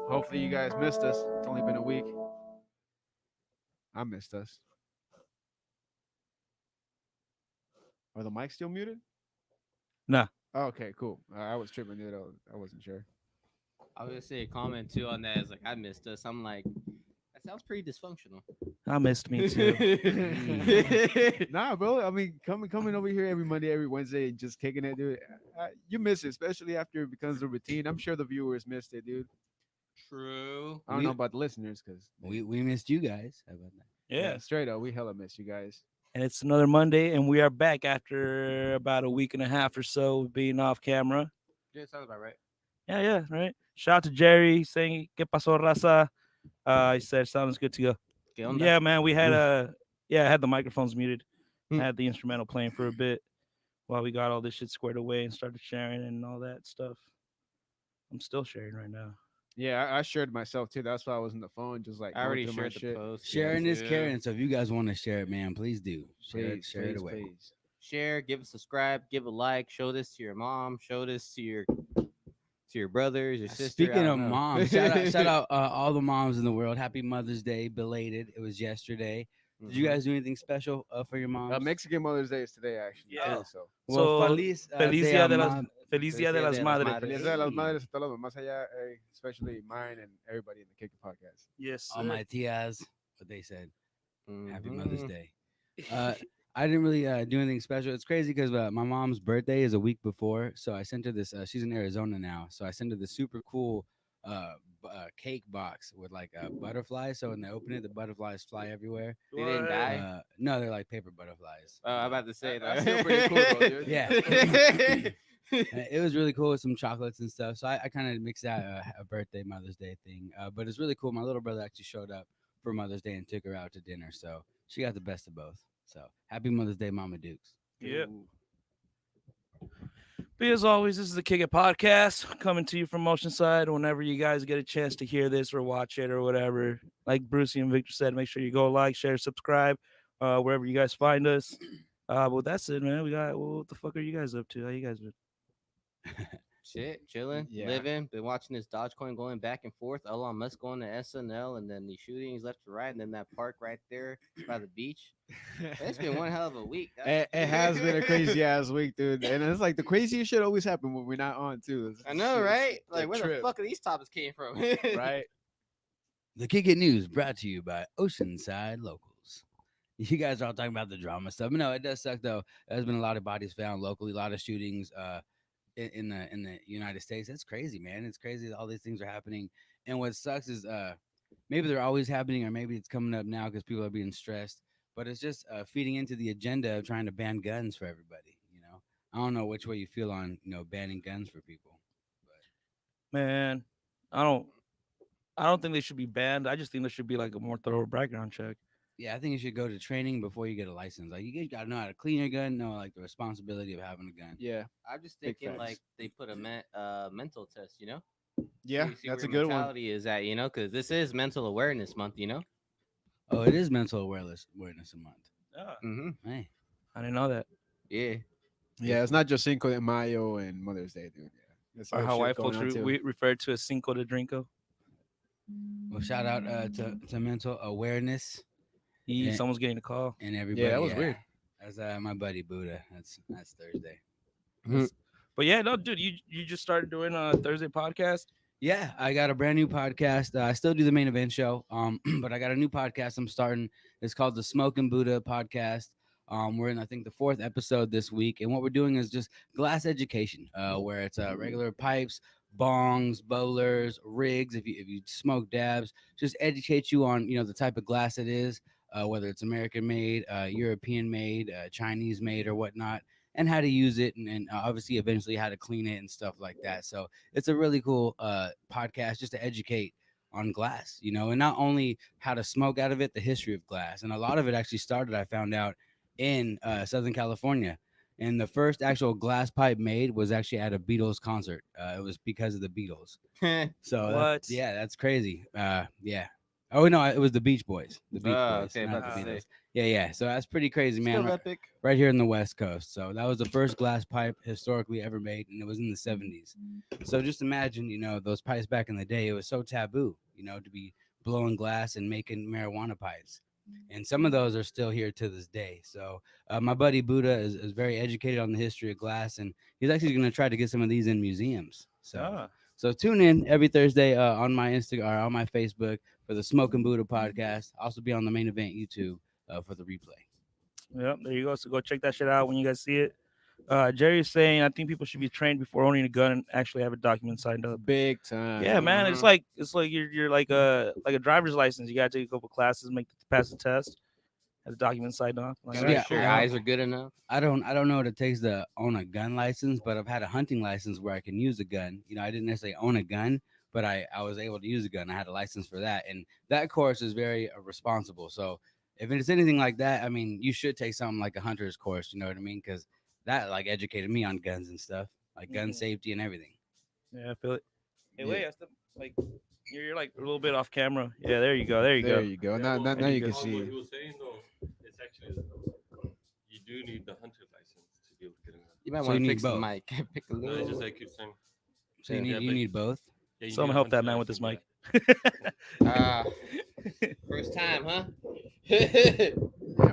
Hopefully you guys missed us. It's only been a week. I missed us. Are the mics still muted? Nah. Oh, okay, cool. I was tripping, dude. I wasn't sure. I was gonna say a comment too on that. Is like I missed us. I'm like, that sounds pretty dysfunctional. I missed me too. Nah, bro. I mean, coming over here every Monday, every Wednesday, and just kicking it, dude. You miss it, especially after it becomes a routine. I'm sure the viewers missed it, dude. True. I don't know about the listeners, because we missed you guys. How about that? Yeah. straight up, we hella miss you guys. And it's another Monday, and we are back after about a week and a half or so of being off camera. Yeah, sounds about right. Yeah, right. Shout out to Jerry saying "Que pasó, raza?" He said sounds good to go. ¿Qué onda? Yeah, man. We had I had the microphones muted. I had the instrumental playing for a bit while we got all this shit squared away and started sharing and all that stuff. I'm still sharing right now. Yeah, I shared myself too. That's why I was on the phone, just like I already going through my shared the shit. post. Sharing is yeah. caring. So if you guys want to share it, man, please do. Share Please, it away. please. Share, give a subscribe, give a like, show this to your mom, show this to your brothers, your sister. Speaking I of don't know. moms, shout out all the moms in the world. Happy Mother's Day, belated. It was yesterday. Did you guys do anything special for your moms? Mexican Mother's Day is today, actually. Yeah. too, so. Well, So, feliz, Feliz Day Dia a de las Mam- Feliz Dia de las Madres. Feliz Día de las Madres a todas las mamás allá, especially mine and everybody in the Kick It podcast. Yes. all my tias, what they said. Happy Mother's Mhm. Day. I didn't really do anything special. It's crazy because my mom's birthday is a week before, so I sent her this. She's in Arizona now, so I sent her this super cool cake box with like butterflies. So when they open it, the butterflies fly everywhere. They didn't die. No, they're like paper butterflies. I'm about to say That's that. still pretty cool, though, dude. Yeah. It was really cool with some chocolates and stuff. So I kind of mixed that a birthday, Mother's Day thing. But it's really cool. My little brother actually showed up for Mother's Day and took her out to dinner. So she got the best of both. So happy Mother's Day, Mama Dukes. Yeah. But as always, this is the Kick It Podcast coming to you from Oceanside. Whenever you guys get a chance to hear this or watch it or whatever, like Brucey and Victor said, make sure you go like, share, subscribe, wherever you guys find us. But that's it, man. What the fuck are you guys up to? How you guys been? Shit, chilling, Yeah. living. Been watching this Dogecoin going back and forth. Elon Musk going to SNL, and then the shootings left to right, and then that park right there by the beach. It's been one hell of a week. It has been a crazy ass week, dude. And it's like the craziest shit always happen when we're not on, too. I know, right? Like, a where trip. the fuck are these topics came from? Right? The Kick It News brought to you by Oceanside Locals. You guys are all talking about the drama stuff. But no, it does suck though. There's been a lot of bodies found locally, a lot of shootings in the United States. That's crazy, man. It's crazy that all these things are happening. And what sucks is maybe they're always happening, or maybe it's coming up now because people are being stressed. but it's just feeding into the agenda of trying to ban guns for everybody. I don't know which way you feel on banning guns for people. Man, I don't. I don't think they should be banned. I just think there should be like a more thorough background check. Yeah, I think you should go to training before you get a license. Like you gotta know how to clean your gun, know like the responsibility of having a gun. Yeah, I'm just Big thinking like facts. they put a mental test, yeah, See that's where a good one. mentality is at, because this is mental awareness month, Oh, it is mental awareness a month. Yeah, Mm-hmm. Hey, I didn't know that. Yeah. Yeah, it's not just Cinco de Mayo and Mother's Day, dude. Yeah, that's Or other how shit white going folks on, too. we refer to as Cinco de Drinko. well, shout out to mental awareness Yeah. Someone's getting a call. and everybody. that was weird. That's my buddy Buddha. That's Thursday. But yeah, no, dude, you just started doing a Thursday podcast. Yeah, I got a brand new podcast. I still do the main event show, but I got a new podcast I'm starting. It's called the Smoke and Buddha podcast. We're in, I think, the 4th episode this week, and what we're doing is just glass education, where it's regular pipes, bongs, bowlers, rigs. If you smoke dabs, just educate you on the type of glass it is, whether it's American made, European made, Chinese made, or whatnot, and how to use it, and obviously eventually how to clean it and stuff like that. So it's a really cool podcast just to educate on glass, and not only how to smoke out of it, the history of glass. And a lot of it actually started, I found out, in Southern California. And the first actual glass pipe made was actually at a Beatles concert. It was because of the Beatles. So What? that's crazy. Yeah. Oh no, it was the Beach Boys. The Beach Boys, okay, not about the to Beatles. say. Yeah. So that's pretty crazy, man. Still epic. Right here in the West Coast. So that was the first glass pipe historically ever made, and it was in the 70s. So just imagine, those pipes back in the day. It was so taboo, to be blowing glass and making marijuana pipes. And some of those are still here to this day. So my buddy Buddha is very educated on the history of glass, and he's actually going to try to get some of these in museums. So tune in every Thursday on my Instagram or on my Facebook for the Smoke and Buddha podcast. Also be on the main event YouTube for the replay. Yep, there you go. So go check that shit out when you guys see it. Jerry's saying I think people should be trained before owning a gun and actually have a document signed up. Big time. Yeah, man. It's like you're like a driver's license. You gotta take a couple classes, pass the test, have the document signed off. Like, Gotta all right, make sure your cool. eyes are good enough. I don't know what it takes to own a gun license, but I've had a hunting license where I can use a gun. I didn't necessarily own a gun, but I was able to use a gun. I had a license for that, and that course is very responsible. So if it's anything like that, I mean, you should take something like a hunter's course. You know what I mean? Because that like educated me on guns and stuff, like gun safety and everything. Yeah, I feel it. Hey, Yeah. wait, like you're like a little bit off camera. Yeah, there you go. There you go. There you go. Now you can What see. he was saying though, it's actually you do need the hunter license to be able to get a gun. You might So want you to need fix the both. mic. Pick a No, little. it's just like I keep saying. So you Yeah, need but- both. Yeah, you Someone need a help that hunter man with this license, mic. Ah, first time, huh? Yeah,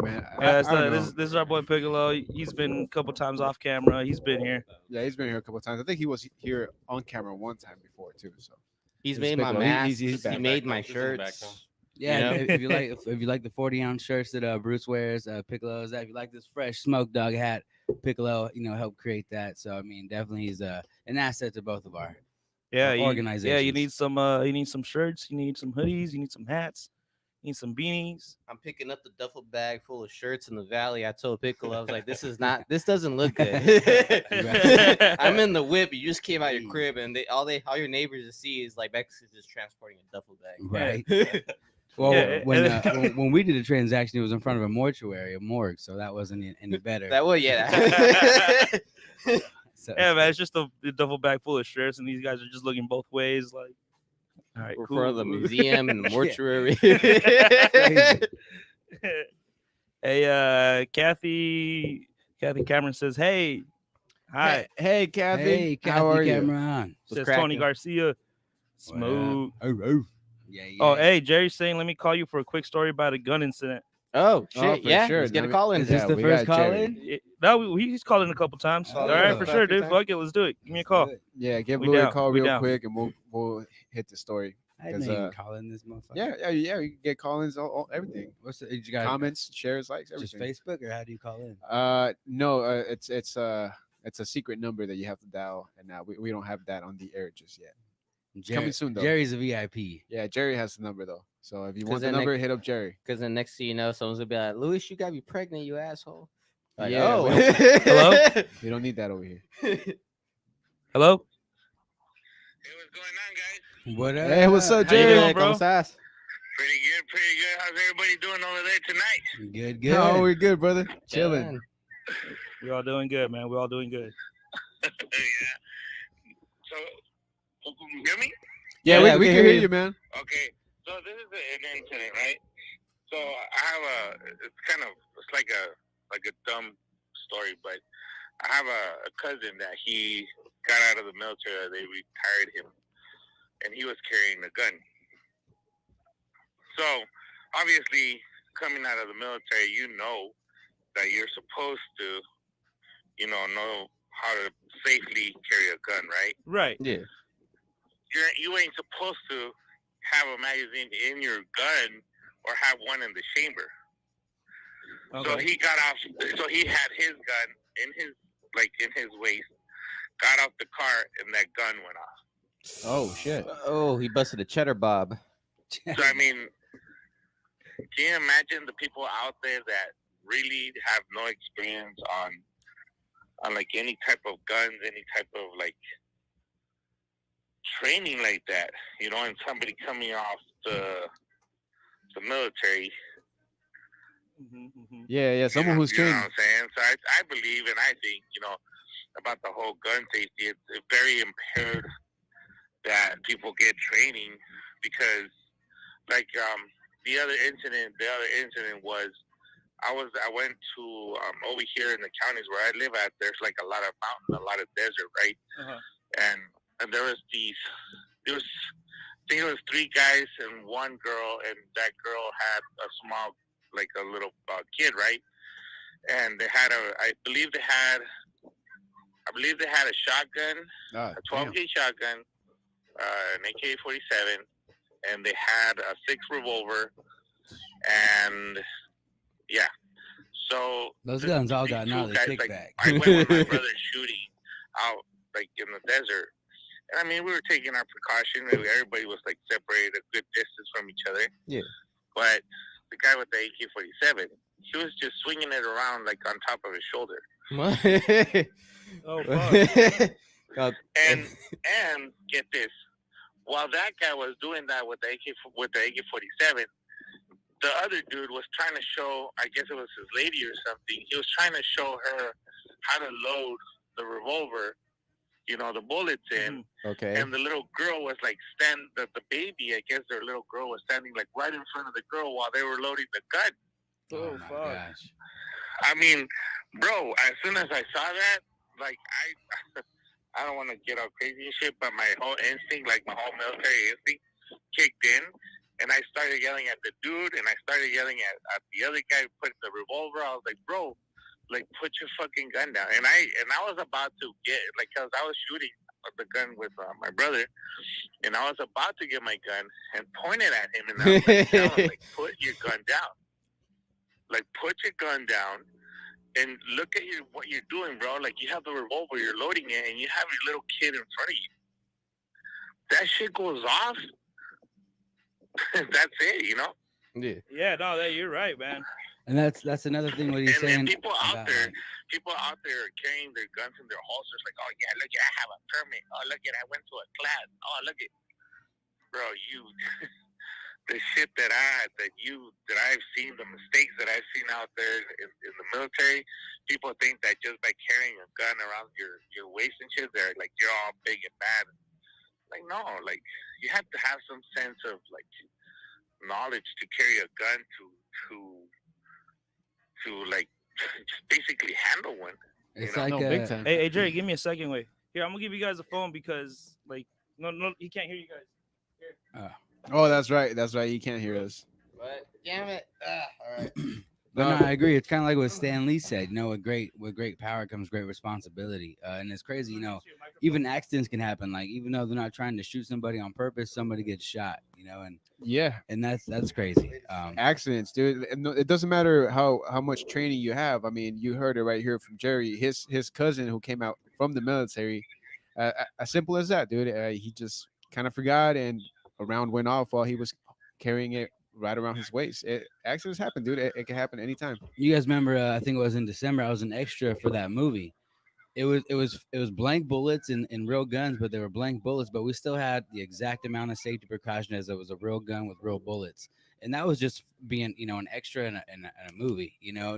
man. I don't know. This is our boy Piccolo. He's been a couple times off camera. He's been here. Yeah, he's been here a couple of times. I think he was here on camera one time before too. So He's He's made my Piccolo. masks. He's He back. made my This is back shirts. home. Yeah, You know? if you like the 40-ounce shirts that Bruce wears, Piccolo's that. If you like this fresh smoke dog hat, Piccolo, helped create that. So I mean, definitely he's an asset to both of our Yeah, organizations. Yeah, you need some shirts. You need some hoodies. You need some hats. You need some beanies. I'm picking up the duffel bag full of shirts in the valley. I told Piccolo, I was like, this doesn't look good. I'm in the whip. You just came out your crib, and all your neighbors see is like Mexico's just transporting a duffel bag. right. Well, Yeah, when we did a transaction, it was in front of a morgue, so that wasn't any better. That was yeah. So- Yeah, man, it's just a duffel bag full of shirts, and these guys are just looking both ways. Like, all right, We're cool. for the museum and the mortuary. Crazy. Hey, Kathy Cameron says, "Hey, hi." Hey, Kathy. Hey, Kathy how are you? Cameron. Says cracking? Tony Garcia. Smooth. Yeah. Oh, hey, Jerry's saying, let me call you for a quick story about a gun incident. Oh shit! for Yeah, sure. let's get a Let me- call in. Is this Yeah, the we first got call Jerry. in? No, he's called in a couple times. Oh, All right, yeah. for sure, dude. Time. Fuck it, let's do it. Give me a call. Yeah, give We Louis a down. call We real down. quick, and we'll hit the story. I 'Cause, didn't even call in this motherfucker. Yeah. You can get call-ins, all everything. What's the, you got Comments, shares, likes, just everything. Facebook, or how do you call in? No, it's a secret number that you have to dial, and we don't have that on the air just yet. Coming soon, though. Jerry's a VIP. Yeah, Jerry has the number though. So if you 'Cause want the then number, hit up Jerry. Because then next thing you know, someone's gonna be like, "Louis, you got me pregnant, you asshole." Like, Yeah, oh, we Hello? We don't need that over here. Hello? Hey, what's going on, guys? What up? Hey, what's up, How you Jerry? doing, bro? ¿Cómo estás? Pretty good, pretty good. How's everybody doing over there tonight? Good, good. Oh, we're good, brother. Chilling. Chilling. We all doing good, man. We all doing good. Yeah. So, you hear me? Yeah, Yeah, we can hear you, man. Okay. So this is an incident, right? So I have it's like a dumb story, but I have a cousin that he got out of the military. They retired him, and he was carrying a gun. So obviously, coming out of the military, you know that you're supposed to, know how to safely carry a gun, right? Right. Yeah. You ain't supposed to have a magazine in your gun or have one in the chamber. So Okay. he got off. So he had his gun in his waist. Got off the car and that gun went off. Oh shit. Oh, he busted a cheddar bob. So I mean, can you imagine the people out there that really have no experience on like any type of guns, any type of like training like that, and somebody coming off the military. Yeah, someone who's You know trained. what I'm saying? So I believe and I think, about the whole gun safety. It's very impaired that people get training because, like, the other incident was I went to over here in the counties where I live at. There's like a lot of mountain, a lot of desert, right? Uh-huh. And there was I think it was 3 guys and 1 girl, and that girl had a small, like a little kid, right? And they had I believe they had a shotgun, Ah, a 12 gauge shotgun, an AK-47, and they had a 6 revolver, and yeah. So Those guns all these got 2 gnarly guys, kickback. I went with my brother shooting out like in the desert. And I mean, we were taking our precaution. Everybody was like separated a good distance from each other. Yeah. But the guy with the AK-47, he was just swinging it around like on top of his shoulder. Oh, fuck. And get this, while that guy was doing that with the AK-47, the other dude was trying to show, I guess it was his lady or something. He was trying to show her how to load the revolver, the bullets in. Okay. And the little girl was like the baby, I guess their little girl was standing like right in front of the girl while they were loading the gun. Oh, Oh, my fuck. gosh. I mean, bro, as soon as I saw that, like I don't want to get all crazy and shit, but my whole instinct, like my whole military instinct kicked in, and I started yelling at the dude, and I started yelling at the other guy who put the revolver. I was like, bro, like put your fucking gun down. And I was about to get, like, cause I was shooting the gun with my brother, and I was about to get my gun and pointed at him, and I was like, tell him, like, put your gun down. Like, put your gun down and look at what you're doing, bro. Like, you have the revolver, you're loading it, and you have your little kid in front of you. That shit goes off. That's it, Yeah. Yeah, no, you're right, man. And that's another thing what he's saying. And people out about, there, like, people out there are carrying their guns in their holsters, like, oh yeah, look at, I have a permit. Oh look at, I went to a class. Oh look at, bro, the shit that I've seen, the mistakes that I've seen out there in the military. People think that just by carrying a gun around your waist and shit, they're like you're all big and bad. Like no, like you have to have some sense of like knowledge to carry a gun to like just basically handle one. it's know, like No, big time. Hey, Jerry, give me a second. Wait. Here, I'm gonna give you guys a phone because, like, no, he can't hear you guys. Oh, that's right. You can't hear us. But damn it. All right. But No, no, I agree. It's kind of like what Stan Lee said. With great power comes great responsibility. And it's crazy, even accidents can happen. Like even though they're not trying to shoot somebody on purpose, somebody gets shot. Yeah, And that's crazy. accidents, dude. And it doesn't matter how much training you have. I mean, you heard it right here from Jerry. His cousin who came out from the military. As simple as that, dude. He just kind of forgot, and a round went off while he was carrying it right around his waist. Accidents happen, dude. It can happen anytime. You guys remember? I think it was in December. I was an extra for that movie. It was blank bullets and real guns, but they were blank bullets. But we still had the exact amount of safety precaution as it was a real gun with real bullets. And that was just being, an extra in a movie.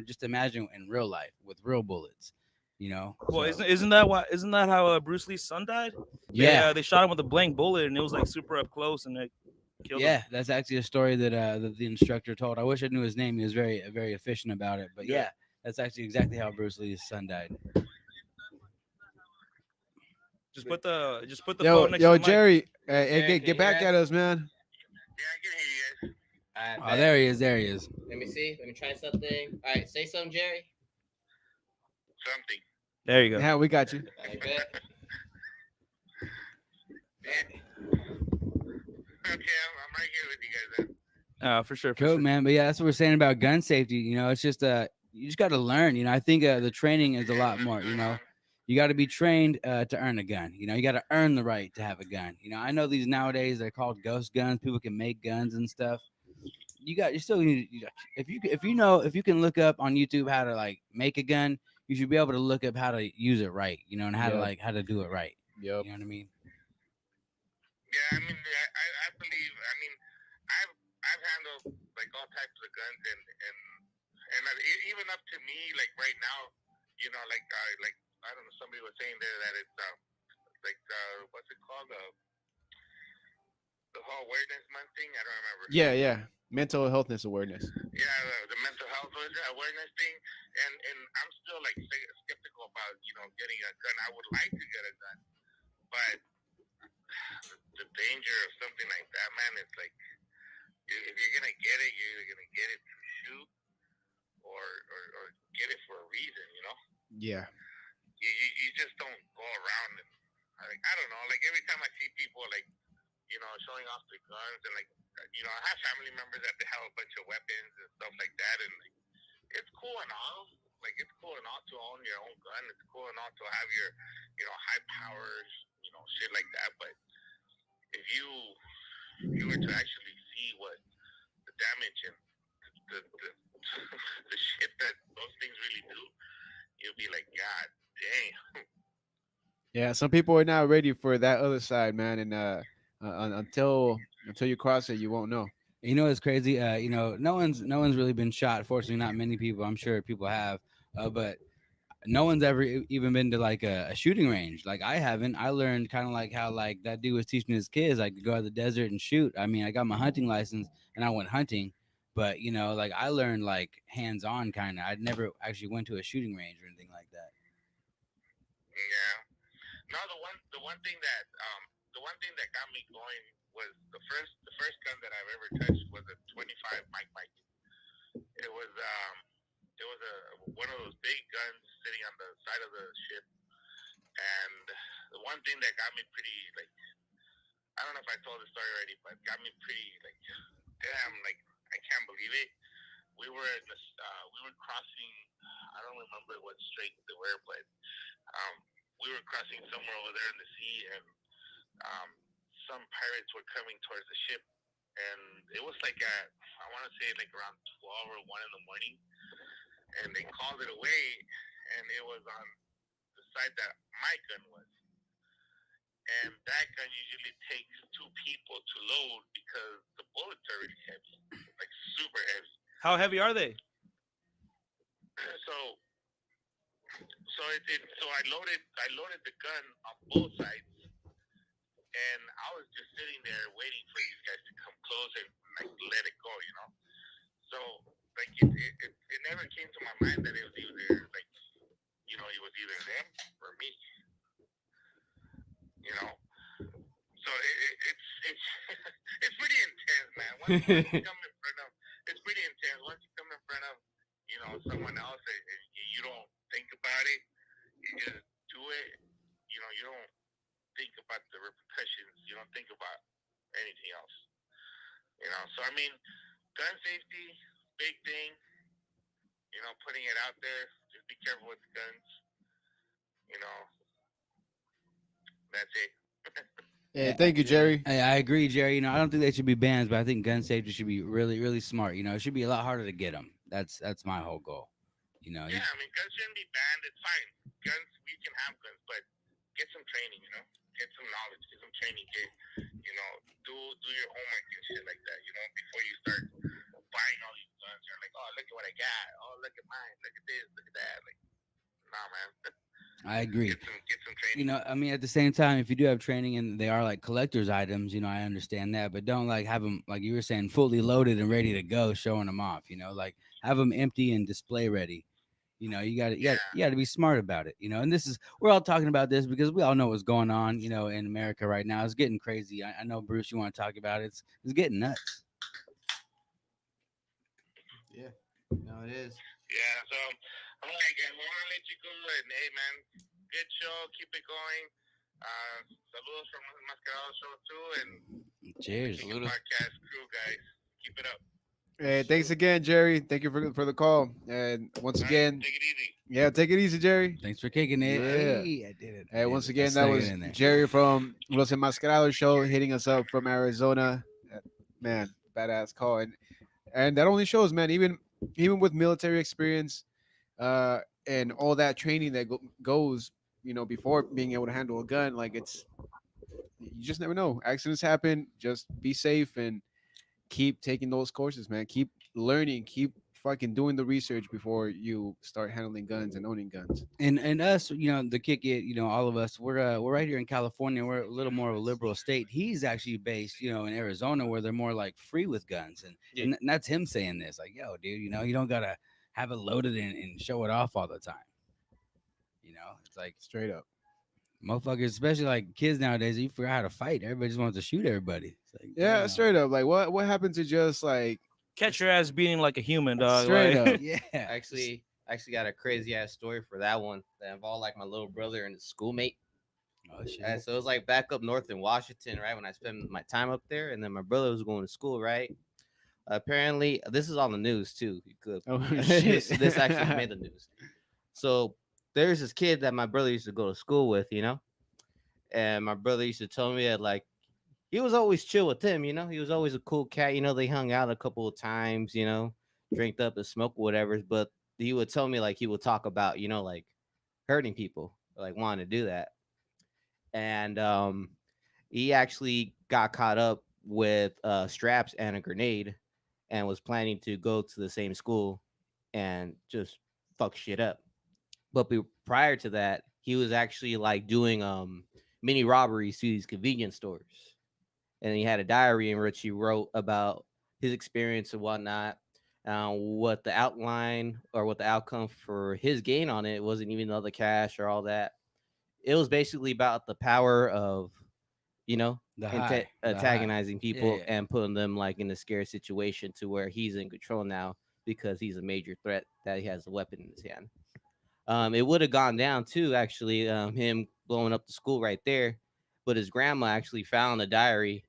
Just imagine in real life with real bullets. Well, So, isn't that why? Isn't that how Bruce Lee's son died? yeah, They shot him with a blank bullet, and it was like super up close, and it killed him. yeah, that's actually a story that the instructor told. I wish I knew his name. He was very efficient about it. But yeah, that's actually exactly how Bruce Lee's son died. Just put the Yo, phone next to the mic. Jerry, Jerry, hey, can get you back hear at us, man. Yeah, I can hear you guys. All Oh, right, there he is. There he is. let me see. Let me try something. All right, say something, Jerry. Something. There you go. Yeah, we got you. I bet. Okay, I'm right here with you guys then. For sure. For Cool, sure. man. But yeah, that's what we're saying about gun safety. It's just you just got to learn. I think the training is a lot more. You got to be trained to earn a gun. You got to earn the right to have a gun. I know these nowadays they're called ghost guns. People can make guns and stuff. You still need if you can look up on YouTube how to like make a gun, you should be able to look up how to use it right. And how Yep. how to do it right. Yep. You know what I mean? Yeah, I mean, I believe. I mean, I've handled like all types of guns, and even up to me, like right now, like I don't know, somebody was saying there that it's like what's it called, the whole awareness month thing. I don't remember. Yeah. Mental healthness awareness. Yeah, the mental health awareness thing, and I'm still like skeptical about getting a gun. I would like to get a gun, but the danger of something like that, man, it's like if you're gonna get it, you're either gonna get it to shoot or get it for a reason, Yeah. You just don't go around and like I don't know, like every time I see people like showing off their guns and like I have family members that they have a bunch of weapons and stuff like that, and like it's cool and all. Like it's cool and all to own your own gun. It's cool and all to have your high powers, shit like that. But if you were to actually see what the damage and the the shit that those things really do, you'll be like, God damn. Yeah, some people are not ready for that other side, man, and until you cross it, you won't know. It's crazy. No one's really been shot. Fortunately, not many people. I'm sure people have, but no one's ever even been to like a shooting range. Like I haven't. I learned kind of like how like that dude was teaching his kids like to go out to the desert and shoot. I mean, I got my hunting license and I went hunting, but like I learned like hands on kind of. I never actually went to a shooting range or anything like that. Yeah. No, the one thing that got me going was the first gun that I've ever touched was a 25 Mike. It was one of those big guns sitting on the side of the ship, and the one thing that got me pretty like I don't know if I told the story already, but got me pretty like damn, like I can't believe it. We were we were crossing. I don't remember what strait they were, but we were crossing somewhere over there in the sea, and some pirates were coming towards the ship, and it was like at I want to say like around 12 or 1 in the morning, and they called it away, and it was on the side that my gun was, and that gun usually takes 2 people to load because the bullets are really heavy, like super heavy. How heavy are they? So I loaded the gun on both sides, and I was just sitting there waiting for these guys to come close and like let it go, So like it never came to my mind that it was either like it was either them or me, So it's it's pretty intense, man. Once you come in front of it's pretty intense. Once you come in front of someone else and you don't think about it, you just do it. You don't think about the repercussions. You don't think about anything else. So I mean, gun safety, big thing. Putting it out there. Just be careful with the guns. That's it. Yeah, thank you, Jerry. Hey, I agree, Jerry. I don't think they should be bans, but I think gun safety should be really, really smart. It should be a lot harder to get them. That's my whole goal. Yeah, I mean, guns shouldn't be banned. It's fine. Guns, we can have guns, but get some training. Get some knowledge, get some training. Do your homework and shit like that. Before you start buying all these guns, you're like, oh, look at what I got. Oh, look at mine. Look at this. Look at that. Like, nah, man. I agree. Get some training. I mean, at the same time, if you do have training and they are like collector's items, I understand that, but don't like have them, like you were saying, fully loaded and ready to go, showing them off. Like have them empty and display ready. You got to be smart about it. And we're all talking about this because we all know what's going on, in America right now. It's getting crazy. I know, Bruce, you want to talk about it. It's getting nuts. Yeah, no, it is. Yeah, so all right, guys, we want to let you go. And hey, man, good show. Keep it going. Saludos from the Mascarado Show too, and Cheers. the podcast crew, guys. Keep it up. Hey, thanks again, Jerry. Thank you for the call. And once again, Take it easy. yeah, take it easy, Jerry. Thanks for kicking it. Yeah. Hey, I did it. Hey, once again, Just that stuck it was in there. Jerry from Los Enmascarados Show hitting us up from Arizona. Man, badass call. And that only shows, man, even with military experience and all that training that goes, before being able to handle a gun, like you just never know. Accidents happen. Just be safe and keep taking those courses, man. Keep learning. Keep fucking doing the research before you start handling guns and owning guns. And us, the kick it, all of us, we're right here in California. We're a little more of a liberal state. He's actually based, in Arizona, where they're more like free with guns, and that's him saying this, like, yo, dude, you don't gotta have it loaded and show it off all the time. It's like Straight up. motherfuckers, especially like kids nowadays, you forgot how to fight. Everybody just wants to shoot everybody. It's like, Yeah, damn. straight up. Like what happened to just like Catch your ass beating like a human, dog. straight like- up? Yeah. I actually got a crazy ass story for that one that involved like my little brother and his schoolmate. Oh shit. And so it was like back up north in Washington, right? When I spent my time up there, and then my brother was going to school, right? Apparently, this is on the news too. You could. Oh shit. This actually made the news. So there's this kid that my brother used to go to school with, and my brother used to tell me that like he was always chill with him, he was always a cool cat, they hung out a couple of times, drank up and smoked whatever, but he would tell me like he would talk about, like hurting people, like wanting to do that. And he actually got caught up with straps and a grenade and was planning to go to the same school and just fuck shit up. But prior to that, he was actually like doing mini robberies to these convenience stores. And he had a diary in which he wrote about his experience and whatnot. What the outline or what the outcome for his gain on it wasn't even all the cash or all that. It was basically about the power of, The high. antagonizing people yeah. and putting them like in a scary situation to where he's in control now because he's a major threat that he has a weapon in his hand. It would have gone down too, actually, him blowing up the school right there. But his grandma actually found the diary,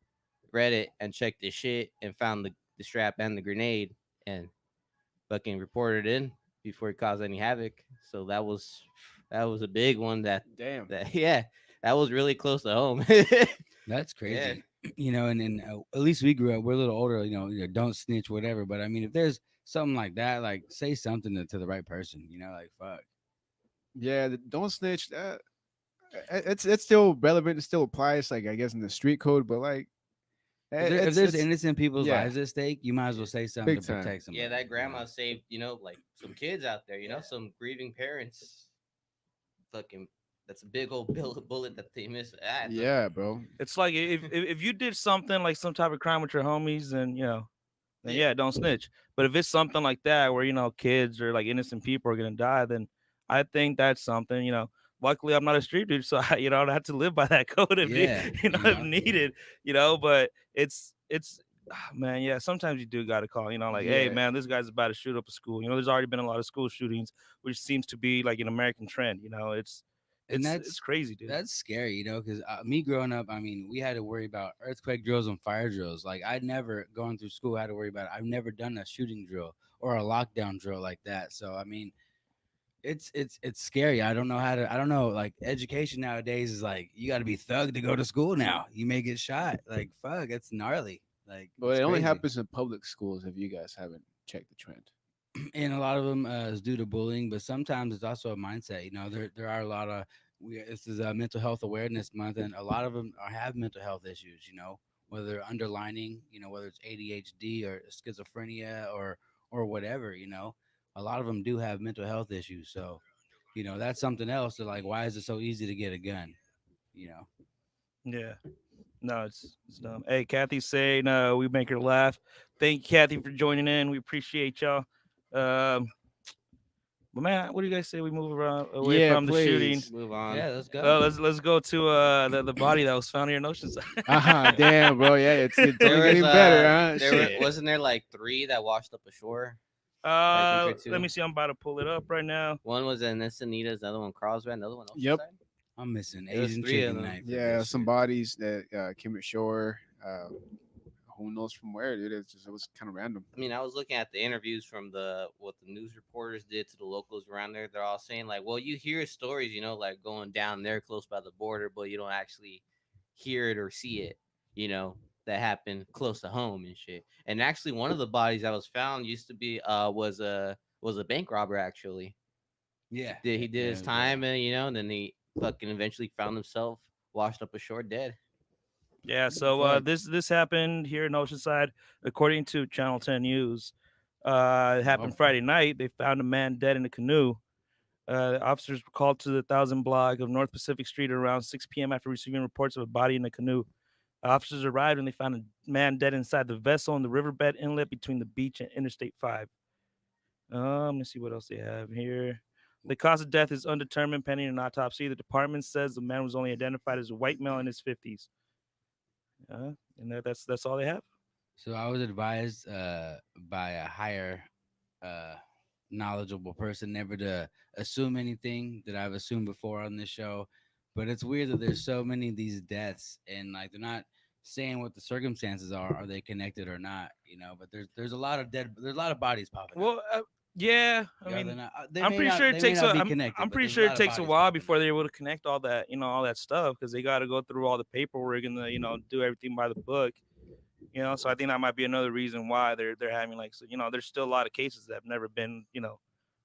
read it, and checked his shit and found the strap and the grenade and fucking reported it in before he caused any havoc. So that was a big one that was really close to home. That's crazy. And at least we grew up. We're a little older. Don't snitch, whatever. But I mean, if there's something like that, like say something to the right person. Like fuck. Yeah, don't snitch. It's still relevant. It still applies, like I guess in the street code. But like, If there's innocent people's yeah. lives at stake, you might as well say something Big to time. protect somebody. Yeah, that grandma saved, like some kids out there, some grieving parents. Fucking, that's a big old bullet that they missed. Yeah, bro. It's like if you did something like some type of crime with your homies, then then yeah, don't snitch. But if it's something like that where kids or like innocent people are gonna die, then I think that's something. Luckily, I'm not a street dude, so I don't have to live by that code if if needed. But it's man, yeah. Sometimes you do got to call. Hey, man, this guy's about to shoot up a school. There's already been a lot of school shootings, which seems to be like an American trend. It's crazy, dude. That's scary, because me growing up, I mean, we had to worry about earthquake drills and fire drills. Like I'd never going through school had to worry about it. I've never done a shooting drill or a lockdown drill like that. So I mean, it's scary. I don't know how to. I don't know. Like education nowadays is like you got to be thug to go to school now. You may get shot. Like fuck, it's gnarly. Like But it's it only crazy. happens in public schools if you guys haven't checked the trend. And a lot of them is due to bullying, but sometimes it's also a mindset. You know, there are a lot of this is a mental health awareness month, and a lot of them have mental health issues. You know, whether they're underlining, you know, whether it's ADHD or schizophrenia or whatever. You know, a lot of them do have mental health issues. So, you know, that's something else. To like, why is it so easy to get a gun? You know. Yeah. No, it's dumb. Hey, Kathy's saying we make her laugh. Thank you, Kathy, for joining in. We appreciate y'all. But man, what do you guys say we move around away Yeah, from the shooting? please. Move on. Yeah, let's go. Let's go to the body that was found here in Oceanside. Damn, bro. Yeah, it's only There was, getting better, huh? there Shit. wasn't there like 3 that washed up ashore. Let compared me to- see. I'm about to pull it up right now. One was in Encinitas, the other one Carlsbad, another one Yep. Oceanside. I'm missing It was Asian 3 of chicken them. night. for Yeah, this some shit. bodies that came ashore. Who knows from where, dude? It was kind of random. I mean, I was looking at the interviews from what the news reporters did to the locals around there. They're all saying like, well, you hear stories, like going down there close by the border, but you don't actually hear it or see it, that happened close to home and shit. And actually, one of the bodies that was found used to be was a bank robber actually. Yeah, He did his yeah, time, and and then he fucking eventually found himself washed up ashore dead. Yeah, so fuck? this happened here in Oceanside, according to Channel 10 News. It happened Oh. Friday night. They found a man dead in a canoe. Officers were called to the 1000 block of North Pacific Street around 6 p.m. after receiving reports of a body in a canoe. Officers arrived and they found a man dead inside the vessel in the riverbed inlet between the beach and Interstate 5. Let me see what else they have here. The cause of death is undetermined pending an autopsy. The department says the man was only identified as a white male in his 50s. And that's all they have. So I was advised by a higher knowledgeable person never to assume anything that I've assumed before on this show. But it's weird that there's so many of these deaths and like they're not saying what the circumstances are they connected or not, but there's a lot of bodies popping up. Well, yeah, I Yeah, mean, they're not- they I'm may pretty not- sure they it may takes not be I'm connected, but pretty there's sure a it lot of takes a bodies while popping before up. they're able to connect all that, all that stuff because they got to go through all the paperwork and do everything by the book. So I think that might be another reason why they're having there's still a lot of cases that have never been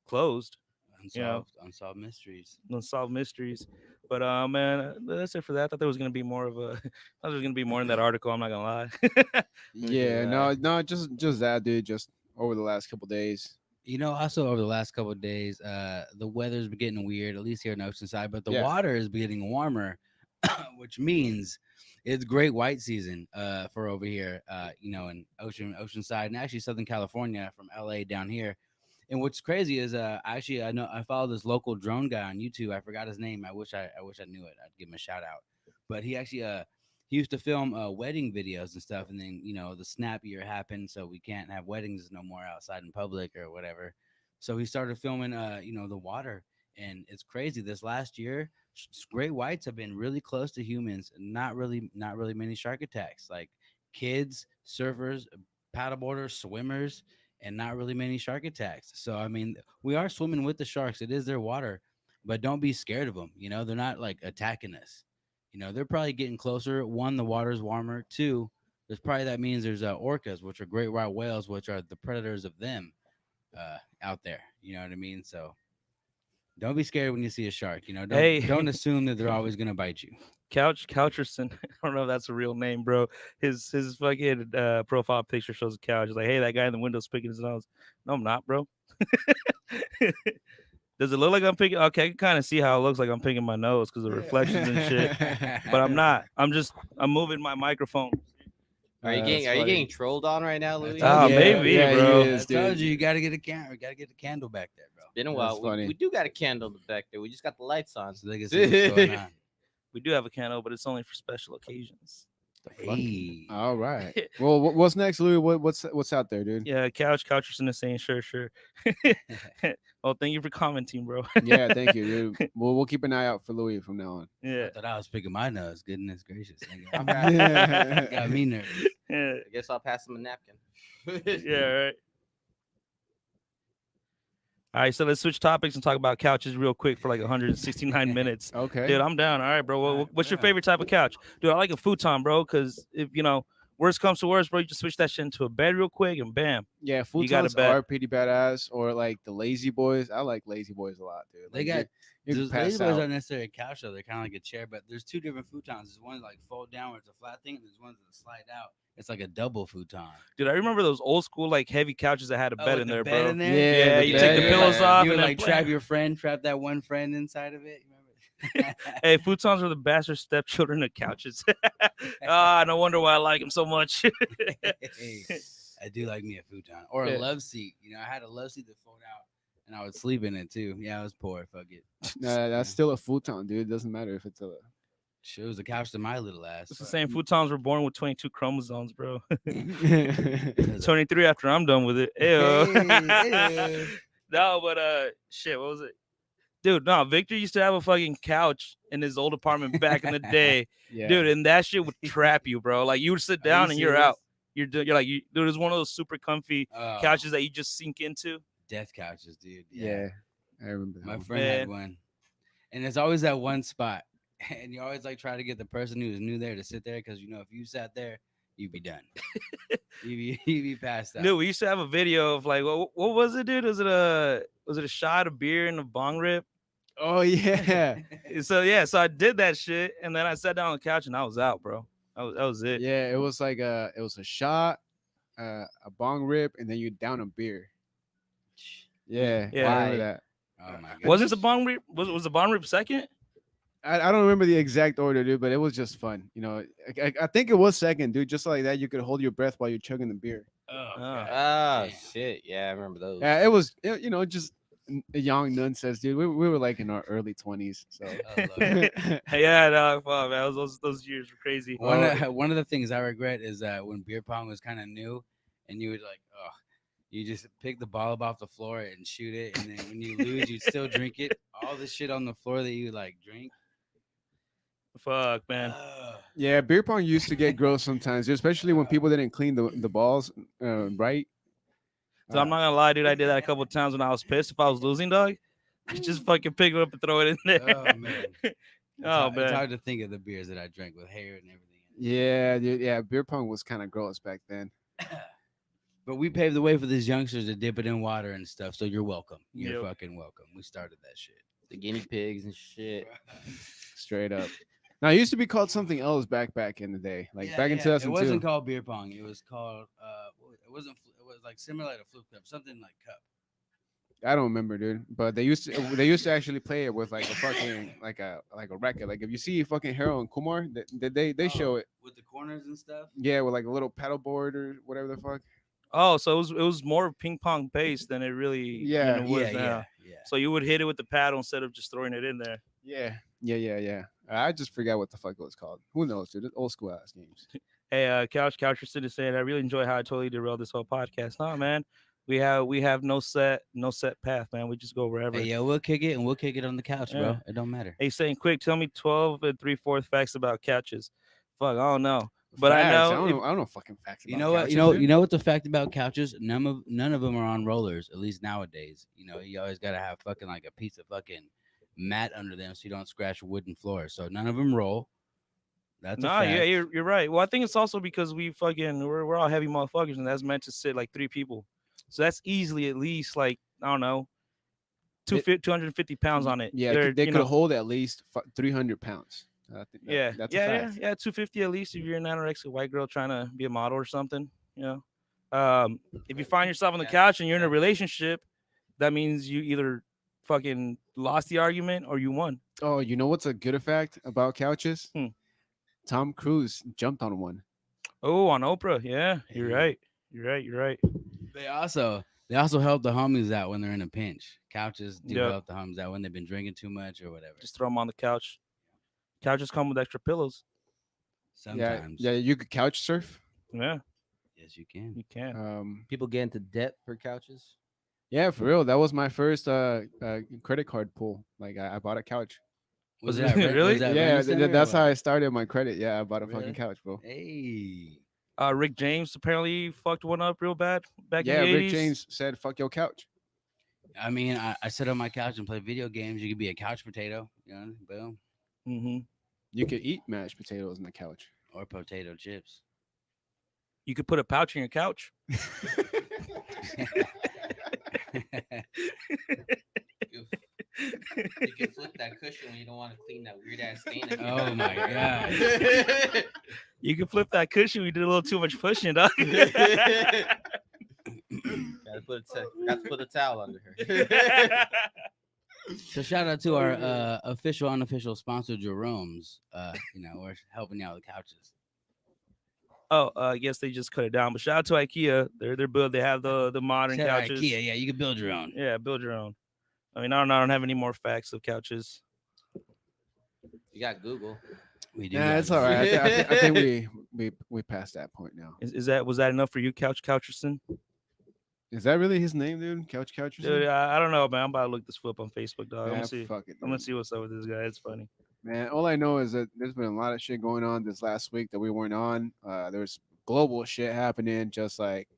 closed, Unsolved mysteries. unsolved mysteries. But man, that's it for that. I thought there was gonna be more of a. I thought there was gonna be more in that article. I'm not gonna lie. Yeah, no, just that, dude. Just over the last couple days. Also over the last couple of days, the weather's been getting weird, at least here in Oceanside, but the Yeah. water is getting warmer, which means it's great white season for over here, in Oceanside and actually Southern California from LA down here. And what's crazy is actually I follow this local drone guy on YouTube. I forgot his name. I wish I knew it. I'd give him a shout out. But he actually he used to film wedding videos and stuff, and then the snap year happened, so we can't have weddings no more outside in public or whatever. So he started filming the water, and it's crazy. This last year, great whites have been really close to humans. Not really many shark attacks. Like kids, surfers, paddleboarders, swimmers, and not really many shark attacks. So I mean, we are swimming with the sharks. It is their water, but don't be scared of them. They're not like attacking us. They're probably getting closer. One, the water's warmer. Two, that means there's orcas, which are great white whales, which are the predators of them out there. You know what I mean? So don't be scared when you see a shark. Don't assume that they're always gonna bite you. Coucherson. I don't know if that's a real name, bro. His fucking profile picture shows a couch. He's like, hey, that guy in the window's picking his nose. No, I'm not, bro. Does it look like I'm picking? Okay, I can kind of see how it looks like I'm picking my nose because of reflections and shit. But I'm not. I'm moving my microphone. Are you getting trolled on right now, Louis? Maybe, yeah, bro. he is, I told dude. you got to get a camera. Got to get the candle back there, bro. Been a That's while. funny. We do got a candle back there. We just got the lights on. So they can see what's going on. We do have a candle, but it's only for special occasions. Hey. All right. Well, what's next, Louis? What's out there, dude? Yeah, Coucherson is saying sure. Well, thank you for commenting, bro. Yeah, thank you, dude. We'll keep an eye out for Louis from now on. Yeah. I thought I was picking my nose. Goodness gracious. I'm Got me nervous. Yeah. I guess I'll pass him a napkin. Yeah, right. All right, so let's switch topics and talk about couches real quick for like 169 minutes. Okay. Dude, I'm down. All right, bro. What's your Yeah. favorite type of couch? Dude, I like a futon, bro, because if, worst comes to worst, bro, you just switch that shit into a bed real quick and bam. Yeah, You got a futons bet. are pretty badass. Or like the lazy boys. I like lazy boys a lot, dude. They Like, got you can those pass lazy boys out. aren't necessarily a couch though. They're kind of like a chair, but there's two different futons. There's one like fold down where it's a flat thing, and there's one that slide out. It's like a double futon. Dude, I remember those old school like heavy couches that had a Oh, bed with in the there, bed bro. in there? Yeah, the you take the bed, pillows yeah. off You and would then like trap your friend, trap that one friend inside of it. You remember? Hey, futons are the bastard stepchildren of couches. No wonder why I like them so much. Hey, I do like me a futon or a Yeah. love seat. I had a love seat that fold out, and I would sleep in it too. Yeah, I was poor. Fuck it. Nah, that's Yeah. still a futon, dude. It doesn't matter if it's a. Shit, it was a couch to my little ass. It's the Fuck. same futons were born with 22 chromosomes, bro. There's a- 23 after I'm done with it. Ew. Hey, ew. No, but shit, what was it? Dude, no, Victor used to have a fucking couch in his old apartment back in the day. Yeah. Dude, and that shit would trap you, bro. Like you would sit Are you down and you're serious? out. You're like, dude, it's one of those super comfy Oh, couches that you just sink into. death couches, dude. Yeah, I remember that. My one. friend had Man. one, and it's always that one spot, and you always like try to get the person who's new there to sit there because if you sat there, you'd be done. you'd be passed out. Dude, we used to have a video of like, what was it, dude? Was it a shot of beer and a bong rip? Oh yeah, So yeah, so I did that shit, and then I sat down on the couch and I was out, bro. That was it. yeah. It was like a shot, a bong rip, and then you down a beer. Yeah, Yeah. I remember Why? that. Oh my god. Was it the bong rip? Was the bong rip second? I don't remember the exact order, dude, but it was just fun. I think it was second, dude. Just like that, you could hold your breath while you're chugging the beer. Oh, Oh. God. Oh Damn. shit! Yeah, I remember those. Yeah, it was, just a young nonsense, dude. We were like in our early 20s, so. I love it. Yeah, no, fuck, man. Those years were crazy. One of the things I regret is that when beer pong was kind of new, and you would you just pick the ball up off the floor and shoot it, and then when you lose, you still drink it. All the shit on the floor that you like drink. Fuck, man. Yeah, beer pong used to get gross sometimes, especially when people didn't clean the balls right. So I'm not gonna lie, dude. I did that a couple of times when I was pissed. If I was losing, dog, I just fucking pick it up and throw it in there. Oh man. Oh, It's man. hard to think of the beers that I drank with hair and everything. Yeah, dude. Yeah, beer pong was kind of gross back then. But we paved the way for these youngsters to dip it in water and stuff. So you're welcome. You're Yep. fucking welcome. We started that shit. The guinea pigs and shit. Straight up. Now, it used to be called something else back in the day, like back in 2002. It wasn't called beer pong. It was called it wasn't. It was like similar to flip cup, something like cup. I don't remember, dude. But they used to actually play it with like a fucking like a record. Like if you see fucking Harold and Kumar, they show it. With the corners and stuff. Yeah, with like a little paddle board or whatever the fuck. Oh, so it was more ping pong based than it really Yeah. was now. Yeah. So you would hit it with the paddle instead of just throwing it in there. Yeah. I just forgot what the fuck it was called. Who knows, dude? It's old school ass games. Hey, Coucherson is saying I really enjoy how I totally derailed this whole podcast. No, man, we have no set path, man. We just go wherever. Hey, yo, we'll kick it and we'll kick it on the couch, Yeah. bro. It don't matter. Hey, saying quick, tell me 12 3/4 facts about couches. Fuck, I don't know. But Facts. I know I don't know fucking facts. You about know what? couches, You dude. know what the fact about couches? None of them are on rollers. At least nowadays. You always gotta have fucking like a piece of fucking mat under them so you don't scratch wooden floors. So none of them roll. That's a Nah, fact. yeah, you're right. Well, I think it's also because we're all heavy motherfuckers, and that's meant to sit like 3 people. So that's easily at least like I don't know, 250 pounds on it. Yeah, They're, they you could know, hold at least 300 pounds. I think that's a fact. 250 at least if you're an anorexic white girl trying to be a model or something. If you find yourself on the couch and you're in a relationship, that means you either fucking lost the argument or you won. Oh, you know what's a good fact about couches? Hmm. Tom Cruise jumped on one. Oh, on Oprah. Yeah, you're Hey. right. You're right. They also help the homies out when they're in a pinch. Couches do Yep. help the homies out when they've been drinking too much or whatever. Just throw them on the couch. Couches come with extra pillows. Sometimes. Yeah, you could couch surf. Yeah, Yes, you can. you can. People get into debt for couches. Yeah, for real. That was my first credit card pull. Like I bought a couch. Was that it really? was that Yeah, Rent-A-Center or that's how what? I started my credit. Yeah, I bought a Really? fucking couch, bro. Hey. Rick James apparently fucked one up real bad back Yeah, in the 80s. Rick James said, "Fuck your couch." I mean, I sit on my couch and play video games. You could be a couch potato, you know, boom, Mm-hmm. You could eat mashed potatoes on the couch. or potato chips. You could put a pouch in your couch. You can flip that cushion when you don't want to clean that weird ass stain. That you Oh have. my god! You can flip that cushion. We did a little too much pushing, dog. Gotta put got to put a towel under her. So shout out to our official, unofficial sponsor, Jerome's. You know, we're helping you out with couches. Oh, I guess they just cut it down. But shout out to IKEA. They're build. They have the modern Shout out couches. IKEA, yeah, you can build your own. Yeah, build your own. I mean, I don't have any more facts of couches. You got Google. We do. Nah, got it's it. all right. I think we passed that point now. Was that enough for you, Coucherson? Is that really his name, dude? Couch or Dude, I don't know, man. I'm about to look this flip on Facebook, dog. I'm gonna see. Fuck it, I'm gonna dude. see what's up with this guy. It's funny. Man, all I know is that there's been a lot of shit going on this last week that we weren't on. There's global shit happening, just like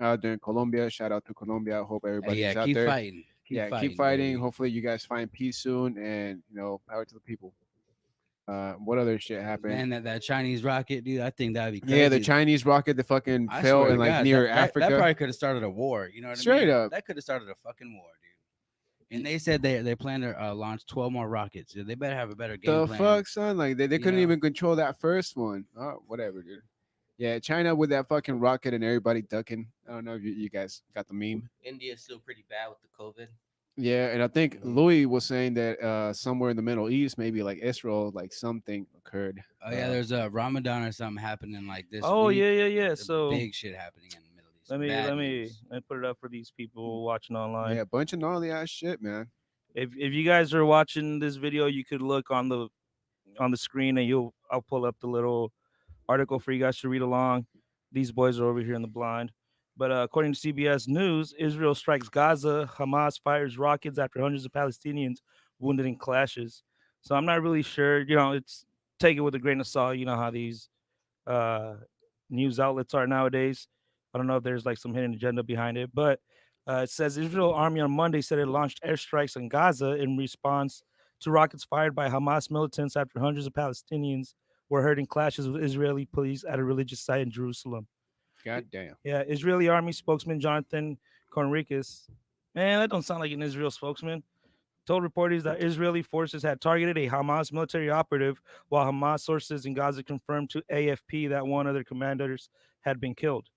out there in Colombia. Shout out to Colombia. I hope everybody's Yeah, out keep there. fighting. Keep fighting. Hopefully, you guys find peace soon, and power to the people. What other shit happened? Man, that Chinese rocket, dude. I think that'd be crazy. Yeah, the Chinese rocket that fucking I fell swear in to like God, near that Africa. probably could have started a war. You know what I Straight mean? up. That could have started a fucking war, dude. And they said they plan to launch 12 more rockets. They better have a better game The plan. fuck, son? Like they couldn't know? even control that first one. Oh, whatever, dude. Yeah, China with that fucking rocket and everybody ducking. I don't know if you guys got the meme. India's still pretty bad with the COVID. Yeah, and I think Louis was saying that somewhere in the Middle East, maybe like Israel, like something occurred. Oh yeah, there's a Ramadan or something happening like this. Oh week. yeah. There's So big shit happening in the Middle East. let Bad me news. put it up for these people watching online. Yeah, a bunch of gnarly ass shit, man. If you guys are watching this video, you could look on the screen and I'll pull up the little article for you guys to read along. These boys are over here in the blind. But according to CBS News, Israel strikes Gaza. Hamas fires rockets after hundreds of Palestinians wounded in clashes. So I'm not really sure. It's take it with a grain of salt. You know how these news outlets are nowadays. I don't know if there's like some hidden agenda behind it, but it says Israel Army on Monday said it launched airstrikes on Gaza in response to rockets fired by Hamas militants after hundreds of Palestinians were hurt in clashes with Israeli police at a religious site in Jerusalem. God damn. Yeah, Israeli Army spokesman Jonathan Conricus. Man, that don't sound like an Israel spokesman. Told reporters that Israeli forces had targeted a Hamas military operative, while Hamas sources in Gaza confirmed to AFP that one of their commanders had been killed.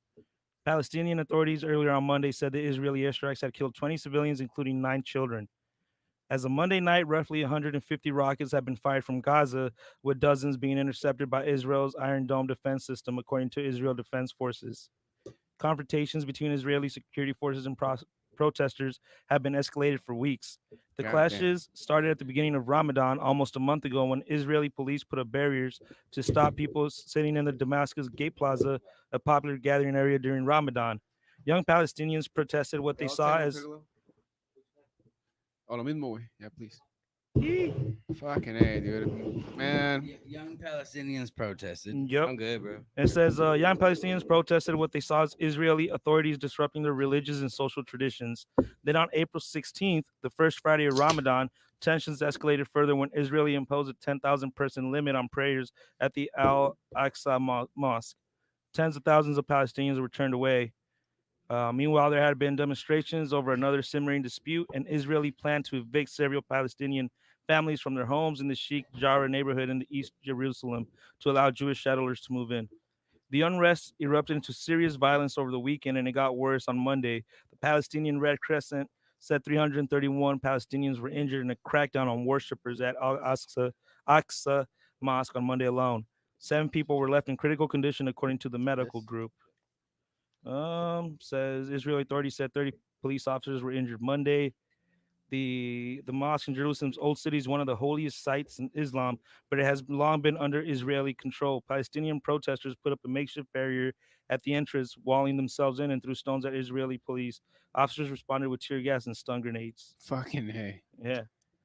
Palestinian authorities earlier on Monday said the Israeli airstrikes had killed 20 civilians, including 9 children. As of Monday night, roughly 150 rockets have been fired from Gaza, with dozens being intercepted by Israel's Iron Dome defense system, according to Israel Defense Forces. Confrontations between Israeli security forces and protesters have been escalated for weeks. The clashes started at the beginning of Ramadan almost a month ago when Israeli police put up barriers to stop people sitting in the Damascus Gate Plaza, a popular gathering area during Ramadan. Young Palestinians protested what they saw as... Oh, lo mismo, güey. Yeah, please. Fucking A, dude. Man. Young Palestinians protested. Yep. I'm good, bro. It says young Palestinians protested what they saw as Israeli authorities disrupting their religious and social traditions. Then on April 16th, the first Friday of Ramadan, tensions escalated further when Israeli imposed a 10,000 person limit on prayers at the Al-Aqsa Mosque. Tens of thousands of Palestinians were turned away. Meanwhile, there had been demonstrations over another simmering dispute, and Israeli planned to evict several Palestinian families from their homes in the Sheikh Jarrah neighborhood in the East Jerusalem to allow Jewish settlers to move in. The unrest erupted into serious violence over the weekend, and it got worse on Monday. The Palestinian Red Crescent said 331 Palestinians were injured in a crackdown on worshippers at Al-Aqsa Mosque on Monday alone. 7 people were left in critical condition, according to the medical group. Says Israeli authorities said 30 police officers were injured Monday. The mosque in Jerusalem's Old City is one of the holiest sites in Islam, but it has long been under Israeli control. Palestinian protesters put up a makeshift barrier at the entrance, walling themselves in and threw stones at Israeli police. Officers responded with tear gas and stun grenades. Fucking A. Yeah.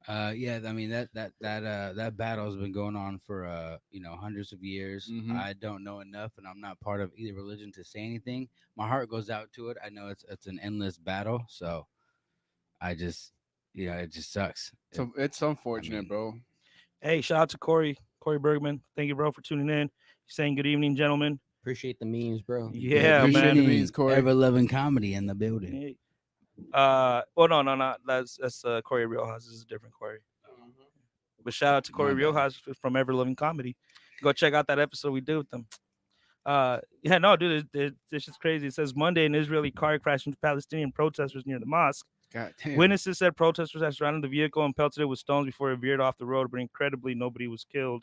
Yeah, I mean that battle has been going on for hundreds of years. Mhm. I don't know enough, and I'm not part of either religion to say anything. My heart goes out to it. I know it's an endless battle, so I just, it just sucks. So it's unfortunate, mean, bro. Hey, shout out to Corey Bergman. Thank you, bro, for tuning in. Saying good evening, gentlemen. Appreciate the memes, bro. Yeah, appreciate man. the means, Corey. Ever loving comedy in the building. Hey. Well, no. That's Corey Riojas. This is a different Corey. But shout out to Corey My bad. Riojas from Ever Loving Comedy. Go check out that episode we did with them. Yeah, no, dude, this shit's crazy. It says Monday, an Israeli car crashed into Palestinian protesters near the mosque. God damn. Witnesses said protesters had surrounded the vehicle and pelted it with stones before it veered off the road, but incredibly, nobody was killed.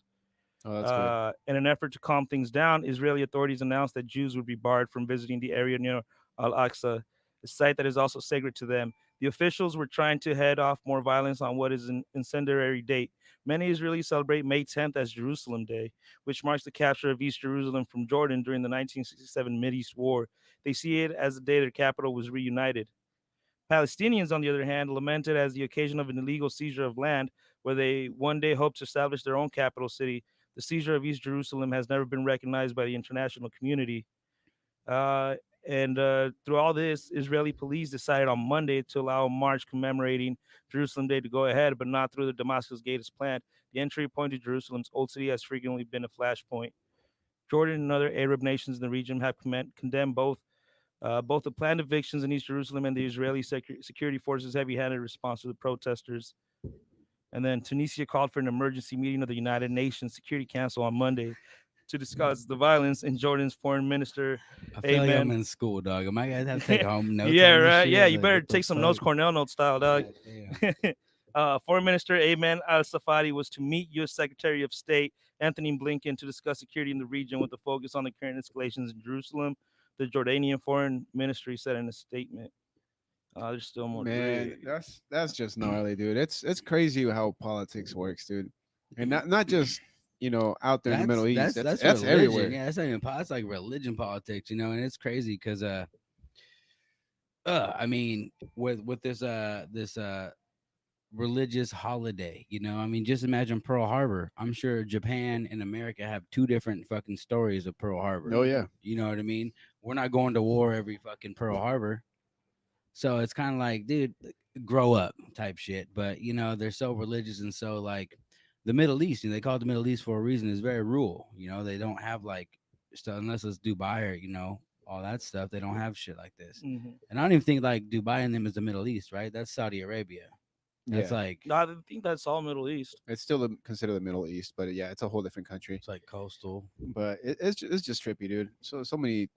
Oh, that's good. In an effort to calm things down, Israeli authorities announced that Jews would be barred from visiting the area near Al-Aqsa, a site that is also sacred to them. The officials were trying to head off more violence on what is an incendiary date. Many Israelis celebrate May 10th as Jerusalem Day, which marks the capture of East Jerusalem from Jordan during the 1967 Mideast War. They see it as the day their capital was reunited. Palestinians, on the other hand, lamented as the occasion of an illegal seizure of land where they one day hope to establish their own capital city. The seizure of East Jerusalem has never been recognized by the international community. And through all this, Israeli police decided on Monday to allow a march commemorating Jerusalem Day to go ahead, but not through the Damascus Gate as planned. The entry point to Jerusalem's old city has frequently been a flashpoint. Jordan and other Arab nations in the region have condemned both the planned evictions in East Jerusalem and the Israeli security forces' heavy-handed response to the protesters. And then Tunisia called for an emergency meeting of the United Nations Security Council on Monday to discuss the violence. In Jordan's foreign minister, I feel like I'm Amen. in school, dog. Am I gonna have to take home notes? Yeah, on this right. shit? Yeah, you Like, better what the take some notes, fuck? Cornell note style, dog. Yeah. Foreign Minister Ayman al-Safadi was to meet U.S. Secretary of State Anthony Blinken to discuss security in the region with a focus on the current escalations in Jerusalem. The Jordanian Foreign Ministry said in a statement. There's still more. Man, that's just gnarly, dude. It's crazy how politics works, dude. And not just out there in the Middle East. That's religion. everywhere. Yeah, that's not even it's like religion politics, and it's crazy because I mean, with this religious holiday, I mean, just imagine Pearl Harbor. I'm sure Japan and America have two different fucking stories of Pearl Harbor. Oh yeah. You know what I mean? We're not going to war every fucking Pearl Harbor. So it's kind of like, dude, grow up type shit. But they're so religious and so like the Middle East, they call it the Middle East for a reason, is very rural. They don't have like stuff unless it's Dubai or all that stuff. They don't have shit like this. Mm-hmm. And I don't even think like Dubai and them is the Middle East, right? That's Saudi Arabia. That's like No, I think that's all Middle East. It's still considered the Middle East, but yeah, it's a whole different country. it's like coastal. But it's just trippy, dude. So many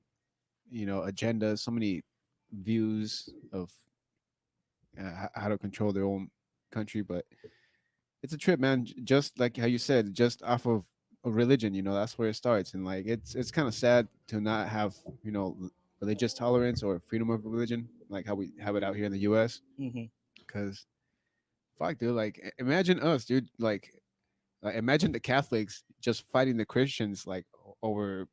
agendas, so many views of how to control their own country, but it's a trip, man. Just like how you said, just off of a religion, that's where it starts, and like it's kind of sad to not have religious tolerance or freedom of religion like how we have it out here in the U.S. Mm-hmm. Because fuck, dude, like imagine us, dude, like imagine the Catholics just fighting the Christians like over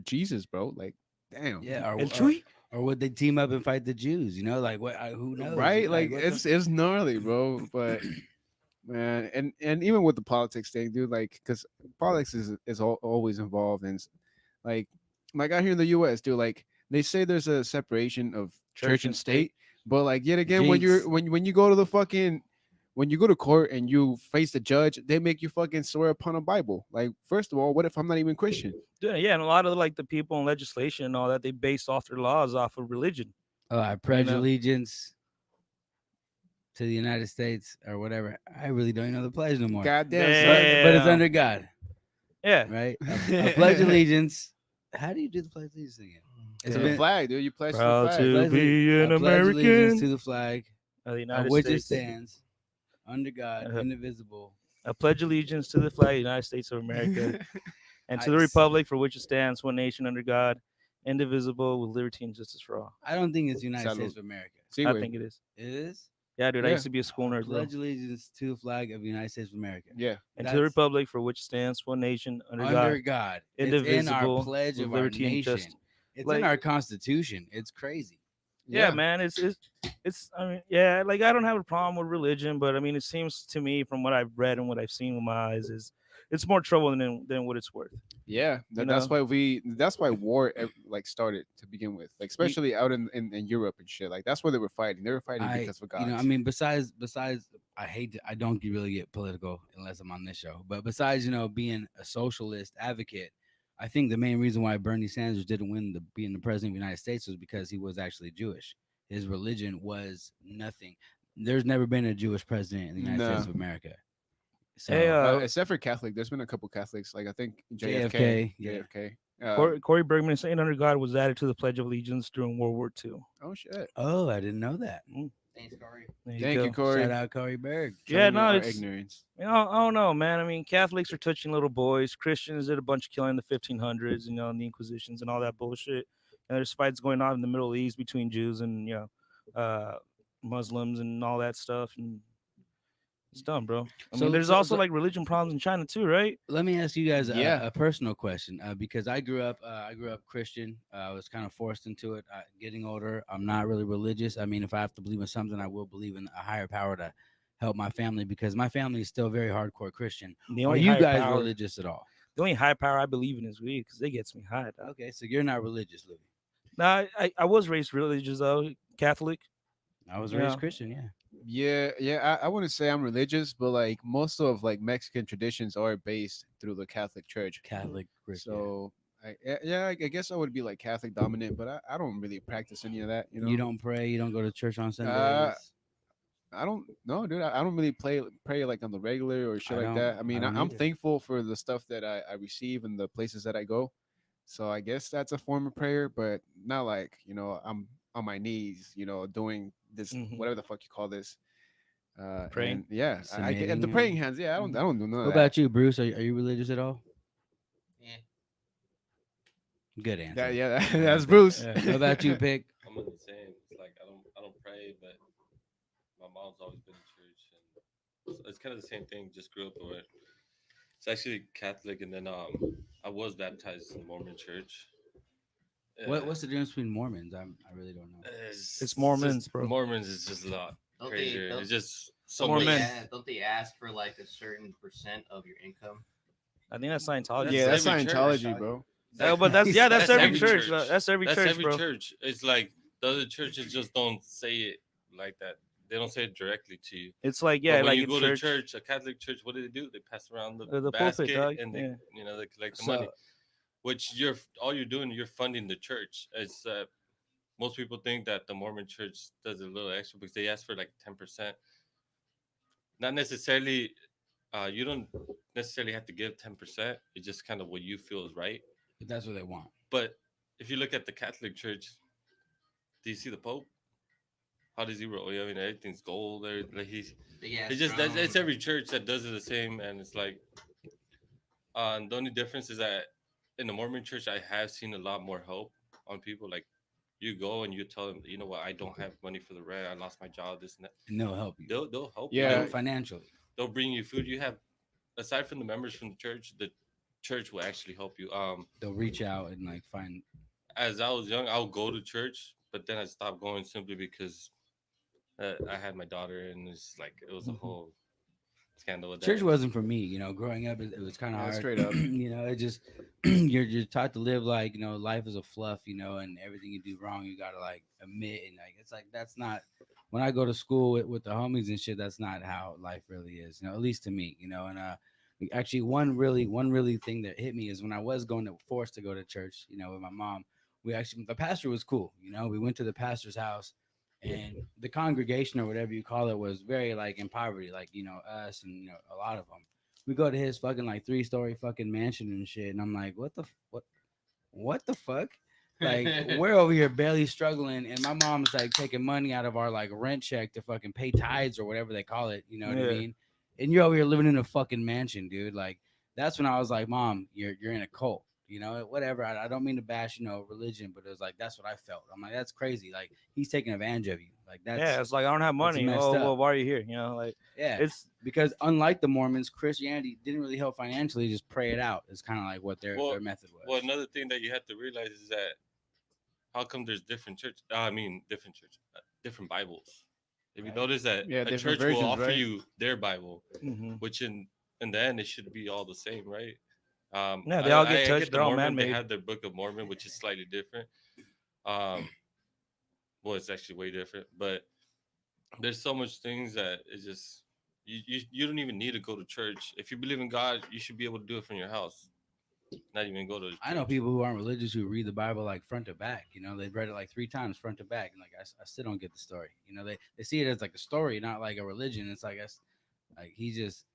Jesus, bro. Like, damn. Yeah, El Chuy? or would they team up and fight the Jews? Like what? Who knows? Right? Like what it's gnarly, bro. But man, and even with the politics thing, dude, like because politics is always involved, and like out here in the U.S., dude, like they say there's a separation of church and state, but like yet again, when Jinx. you go to the fucking when you go to court and you face the judge, they make you fucking swear upon a Bible. Like, first of all, what if I'm not even Christian? Yeah, and a lot of like the people in legislation and all that, they base off their laws off of religion. I pledge know? allegiance to the United States or whatever. I really don't even know the pledge no more. Goddamn, Yeah. But it's under God, Yeah. right? I pledge allegiance. How do you do the pledge allegiance again? It's a flag, dude. You pledge to the Proud flag. to Pledge be an I pledge allegiance American to the flag of the of United which it States. stands, under God, Uh-huh. indivisible. I pledge allegiance to the flag of the United States of America and to the Nice. republic for which it stands, one nation under God, indivisible, with liberty and justice for all. I don't think it's United Salute. States of America. See, I wait. think it is. It is. Yeah, dude. I Yeah. used to be a school nerd, bro. Pledge allegiance to the flag of the United States of America. Yeah. And to the That's republic for which it stands, one nation under under God. God. It's in indivisible, our pledge with of our liberty and nation. justice. It's Like- in our constitution. It's crazy. Yeah, man. It's. I mean, yeah. Like I don't have a problem with religion, but I mean, it seems to me from what I've read and what I've seen with my eyes is it's more trouble than what it's worth. Yeah, You that's know? why war like started to begin with, like especially out in Europe and shit. Like that's where they were fighting. They were fighting because of You know, I gods. mean, besides, I don't really get political unless I'm on this show. But besides, being a socialist advocate, I think the main reason why Bernie Sanders didn't win being the president of the United States was because he was actually Jewish. His religion was nothing. There's never been a Jewish president in the United States No. of America. So Hey, Except for Catholic, there's been a couple Catholics. Like I think JFK, yeah. JFK. Corey Bergman saying under God was added to the Pledge of Allegiance during World War II. Oh shit! Oh, I didn't know that. Thanks, Corey. There Thank you, go. Corey. Shout out Corey Berg. Yeah, Showing me no, our it's ignorance. I don't know, man. I mean, Catholics are touching little boys. Christians did a bunch of killing in the 1500s, and the Inquisitions and all that bullshit. And there's fights going on in the Middle East between Jews and Muslims and all that stuff. And it's dumb, bro. I mean, there's also like religion problems in China too, right? Let me ask you guys Yeah. a personal question, because I grew up Christian. I was kind of forced into it. Getting older, I'm not really religious. I mean, if I have to believe in something, I will believe in a higher power to help my family, because my family is still very hardcore Christian. The Are only you higher guys power- religious at all? The only high power I believe in is weed because it gets me high. Dog. Okay, so you're not religious, Louis. Nah, I was raised religious though, Catholic. I was Yeah. raised Christian, yeah. Yeah. I wouldn't say I'm religious, but like most of like Mexican traditions are based through the Catholic Church. Catholic Christian. So I guess I would be like Catholic dominant, but I don't really practice any of that. You don't pray, you don't go to church on Sundays. I don't know, dude. I don't really pray like on the regular or shit I like don't- that. I mean, I don't I'm either. thankful for the stuff that I receive and the places that I go. So I guess that's a form of prayer, but not like I'm on my knees, doing this Mhm. whatever the fuck you call this. Praying? and yeah, I get Submitting the and- praying hands. Yeah, I don't do none What of that. about you, Bruce? Are you religious at all? Yeah. Good answer. That's Bruce. Yeah. What about you, Pick? I'm in the same. It's like I don't pray, but my mom's always been in church, and it's kind of the same thing. Just grew up with it. It's actually Catholic, and then I was baptized in the Mormon church. What's the difference between Mormons? I really don't know. It's Mormons, just, bro. Mormons is just a lot Don't crazier. they, It's just so More much. men. don't they ask for like a certain percent of your income? I think that's Scientology. Yeah, that's every church. Scientology, bro. But that's That's every every church. church. That's every That's church, every bro. church. It's like the other churches just don't say it like that. They don't say it directly to you. It's like But when like you in go church. to church, a Catholic church, what do? They pass around the The pulpit, basket dog, and they, yeah. they collect the So- money. Which all you're doing, you're funding the church. It's most people think that the Mormon church does a little extra because they ask for like 10%. Not necessarily. You don't necessarily have to give 10%. It's just kind of what you feel is right. But that's what they want. But if you look at the Catholic Church, do you see the Pope? How does he roll? I mean, everything's gold. Like it's just it's every church that does it the same, and it's like, the only difference is that in the Mormon Church, I have seen a lot more help on people. Like, you go and you tell them, you know what, I don't have money for the rent. I lost my job. This and that. And they'll help you. They'll help Yeah. you. Financially. They'll bring you food. You have, aside from the members from the church will actually help you. They'll reach out and like find. As I was young, I'll go to church, but then I stopped going simply because I had my daughter, and it's like it was a Mhm. whole scandal with that. Church wasn't for me, growing up it was kind of Yeah, hard. straight up. It just you're taught to live like, life is a fluff, and everything you do wrong you gotta like admit, and like it's like that's not when I go to school with the homies and shit, that's not how life really is, at least to me, and actually one really thing that hit me is when I was forced to go to church, with my mom. The pastor was cool, we went to the pastor's house. And the congregation or whatever you call it was very like in poverty, like us and a lot of them. We go to his fucking like 3-story fucking mansion and shit, and I'm like, what the fuck? Like we're over here barely struggling, and my mom's like taking money out of our like rent check to fucking pay tithes or whatever they call it. You know what I Yeah. mean? And you're over here living in a fucking mansion, dude. Like that's when I was like, Mom, you're in a cult. Whatever. I don't mean to bash, religion, but it was like that's what I felt. I'm like, that's crazy. Like he's taking advantage of you. Like that's Yeah, it's like I don't have money. messed Oh, up. well, why are you here? Like yeah. it's Because unlike the Mormons, Christianity didn't really help financially. Just pray it out. It's kind of like what their method was. Well, another thing that you have to realize is that how come there's different different Bibles. If you notice that Yeah, a different church versions, will offer right? you their Bible, mhm. which in in the end, it should be all the same, right? Yeah, they all get I touched. get the They're all Mormon. They man-made. have their Book of Mormon, which is slightly different. Um, well, it's actually way different, but there's so much things that it's just you don't even need to go to church. If you believe in God, you should be able to do it from your house, not even go to church. I know people who aren't religious who read the Bible like front to back. You know, they've read it like 3 times front to back, and like I still don't get the story. You know, they see it as like a story, not like a religion. It's like like he just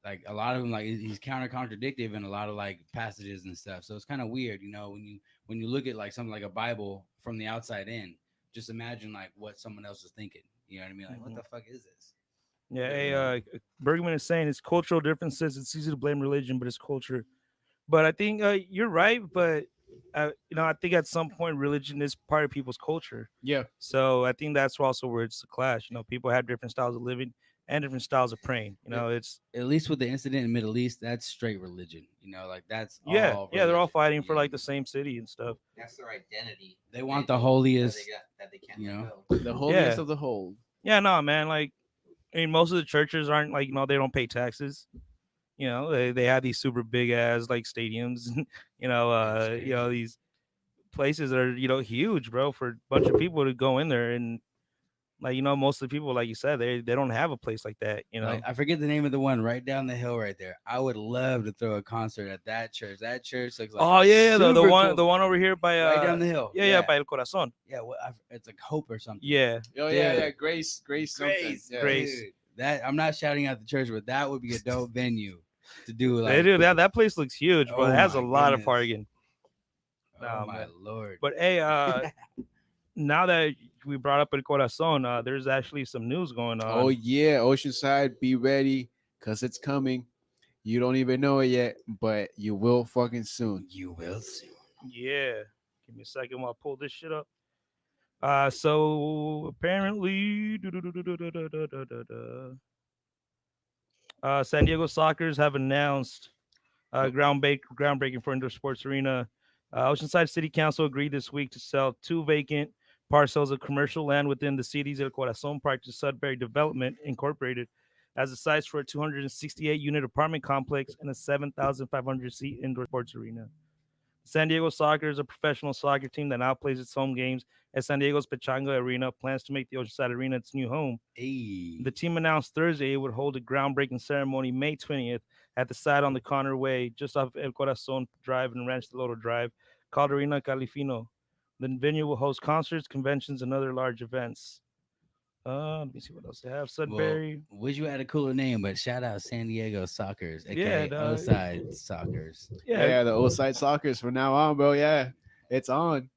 like a lot of them like he's counter contradictive in a lot of like passages and stuff. So it's kind of weird, you know, when you look at like something like a Bible from the outside in. Just imagine like what someone else is thinking. You know what I mean? Like, what the fuck is this? Yeah, hey, Bergman is saying it's cultural differences. It's easy to blame religion, but it's culture. But I think you're right. But I think at some point religion is part of people's culture. Yeah. So I think that's also where it's a clash. People have different styles of living and different styles of praying. It's At least with the incident in the Middle East, that's straight religion. You know, like that's yeah, all they're all religion, fighting you for know? like the same city and stuff. That's their identity. They want the holiest, that they can't you let know? go. The holiest Yeah. of the whole. Yeah, no, man. Like, I mean, most of the churches aren't like they don't pay taxes. They have these super big ass like stadiums. These places are huge, bro, for a bunch of people to go in there and like most of the people, like you said, they don't have a place like that. Like, I forget the name of the one right down the hill right there. I would love to throw a concert at that church. That church looks like Oh yeah, the super one cool. the one over here by right down the hill. yeah, by El Corazon. Yeah, it's like Hope or something. Yeah, Oh Dude. yeah, Grace something. Grace, Yeah. Grace. dude. That I'm not shouting out the church, but that would be a dope venue to do. Like, they do that place looks huge, but Oh it has a my lot of goodness. parking. Oh Nah, my man. lord! But hey, now that we brought up El Corazon, there's actually some news going on. Oh yeah, Oceanside, be ready, cause it's coming. You don't even know it yet, but you will fucking soon. You will soon. Yeah. Give me a second while I pull this shit up. So apparently, San Diego Sockers have announced groundbreaking for indoor sports arena. Oceanside City Council agreed this week to sell 2 vacant parcels of commercial land within the city's El Corazon Park to Sudbury Development Incorporated as a site for a 268-unit apartment complex and a 7,500-seat indoor sports arena. San Diego Soccer is a professional soccer team that now plays its home games at San Diego's Pechanga Arena, plans to make the Oceanside Arena its new home. Hey. The team announced Thursday it would hold a groundbreaking ceremony May 20th at the site on the Connor Way, just off El Corazon Drive and Ranch de Lodo Drive, called Arena Califino. The venue will host concerts, conventions, and other large events. Let me see what else they have. Sudbury. Well, wish you had a cooler name, but shout out San Diego Sockers, aka dog. Oceanside Sockers. Yeah, the Oceanside Sockers from now on, bro. Yeah, it's on.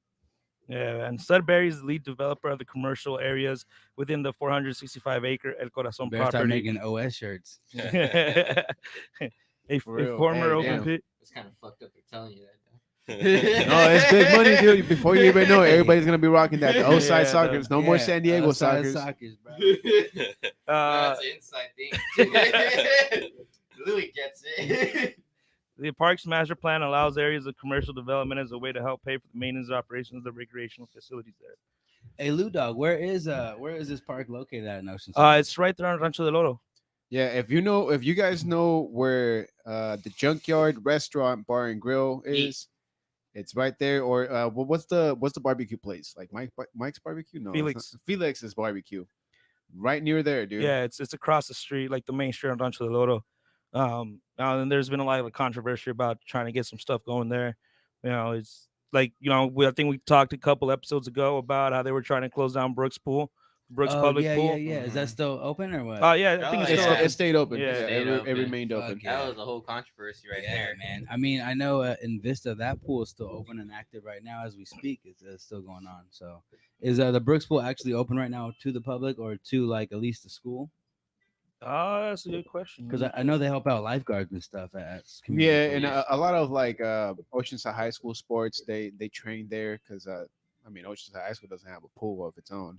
Yeah, and Sudbury is the lead developer of the commercial areas within the 465-acre El Corazon Better start property. making OS shirts. a For real. former Hey, open damn. pit. It's kind of fucked up. They're telling you that. No, it's big money, dude. Before you even know it, everybody's gonna be rocking that. The Oceanside Yeah, Sockers, no more San Diego Oceanside Sockers. bro. That's an inside thing. Louis gets it. The park's master plan allows areas of commercial development as a way to help pay for the maintenance and operations of the recreational facilities there. Hey, Lou Dog, where is this park located at in Oceanside? It's right there on Rancho de Loro. Yeah, if you guys know where the Junkyard Restaurant Bar and Grill is, it's right there. Or what's the barbecue place? Like Mike's Barbecue? No, it's Felix. not. Felix's Barbecue, right near there, dude. Yeah, it's across the street, like the main street on Rancho de Loro. Now and there's been a lot of controversy about trying to get some stuff going there. It's like I think we talked a couple episodes ago about how they were trying to close down Brooks Pool, Public Pool. Yeah. Is that still open or what? Oh yeah, I think it's Oh, still yeah. It stayed open. Yeah, Yeah, stayed it open. remained Fuck open. yeah. That was a whole controversy right Yeah, there. man. I mean, I know in Vista that pool is still open and active right now as we speak. It's still going on. So, is the Brooks Pool actually open right now to the public or to like at least the school? that's a good question. Because I know they help out lifeguards and stuff at community Yeah, pools. and a lot of like Oceanside High School sports, they train there because Oceanside High School doesn't have a pool of its own,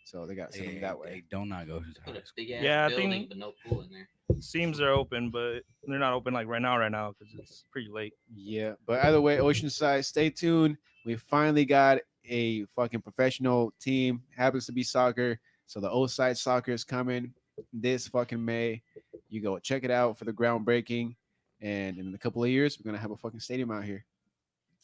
so they got to send them that way. They do not go to the Put a high school. big ass Yeah, I building, think- but no pool in there. Seems they're open, but they're not open like right now because it's pretty late. Yeah, but either way, Oceanside, stay tuned. We finally got a fucking professional team. Happens to be soccer, so the Oceanside Soccer is coming this fucking May. You go check it out for the groundbreaking, and in a couple of years, we're gonna have a fucking stadium out here.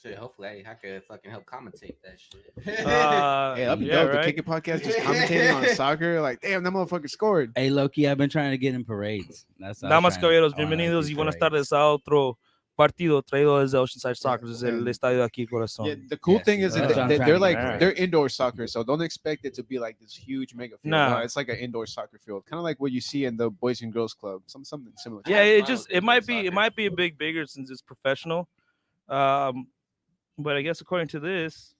Shit, hopefully I could fucking help commentate that shit. Hey, that'd be Yeah, dope. The right. Kick It podcast just commentating on soccer. Like, damn, that motherfucker scored. Hey, Loki, I've been trying to get in parades. That's Damas, caballeros, bienvenidos y buenas tardes a otro partido traído desde Oceanside Soccer, desde el estadio aquí, corazón. Yeah, the cool Yes, thing is that's that what I'm they're trying to like get. they're indoor soccer, so don't expect it to be like this huge mega field. No. No, it's like an indoor soccer field, kind of like what you see in the Boys and Girls Club, something similar. Yeah, it Miles just it might be soccer. a bit bigger since it's professional. But I guess according to this,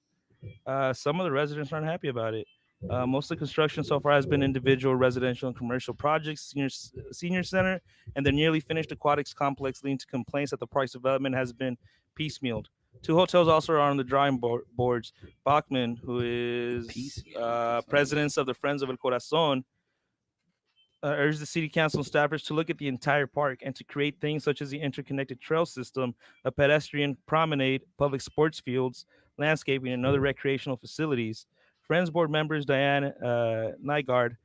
some of the residents aren't happy about it. Most of the construction so far has been individual residential and commercial projects, senior center, and the nearly finished aquatics complex, leading to complaints that the park's development has been piecemealed. 2 hotels also are on the drawing boards. Bachman, who is president of the Friends of El Corazon, urged the city council and staffers to look at the entire park and to create things such as the interconnected trail system, a pedestrian promenade, public sports fields, landscaping, and other recreational facilities. Friends board members Diane Nygaard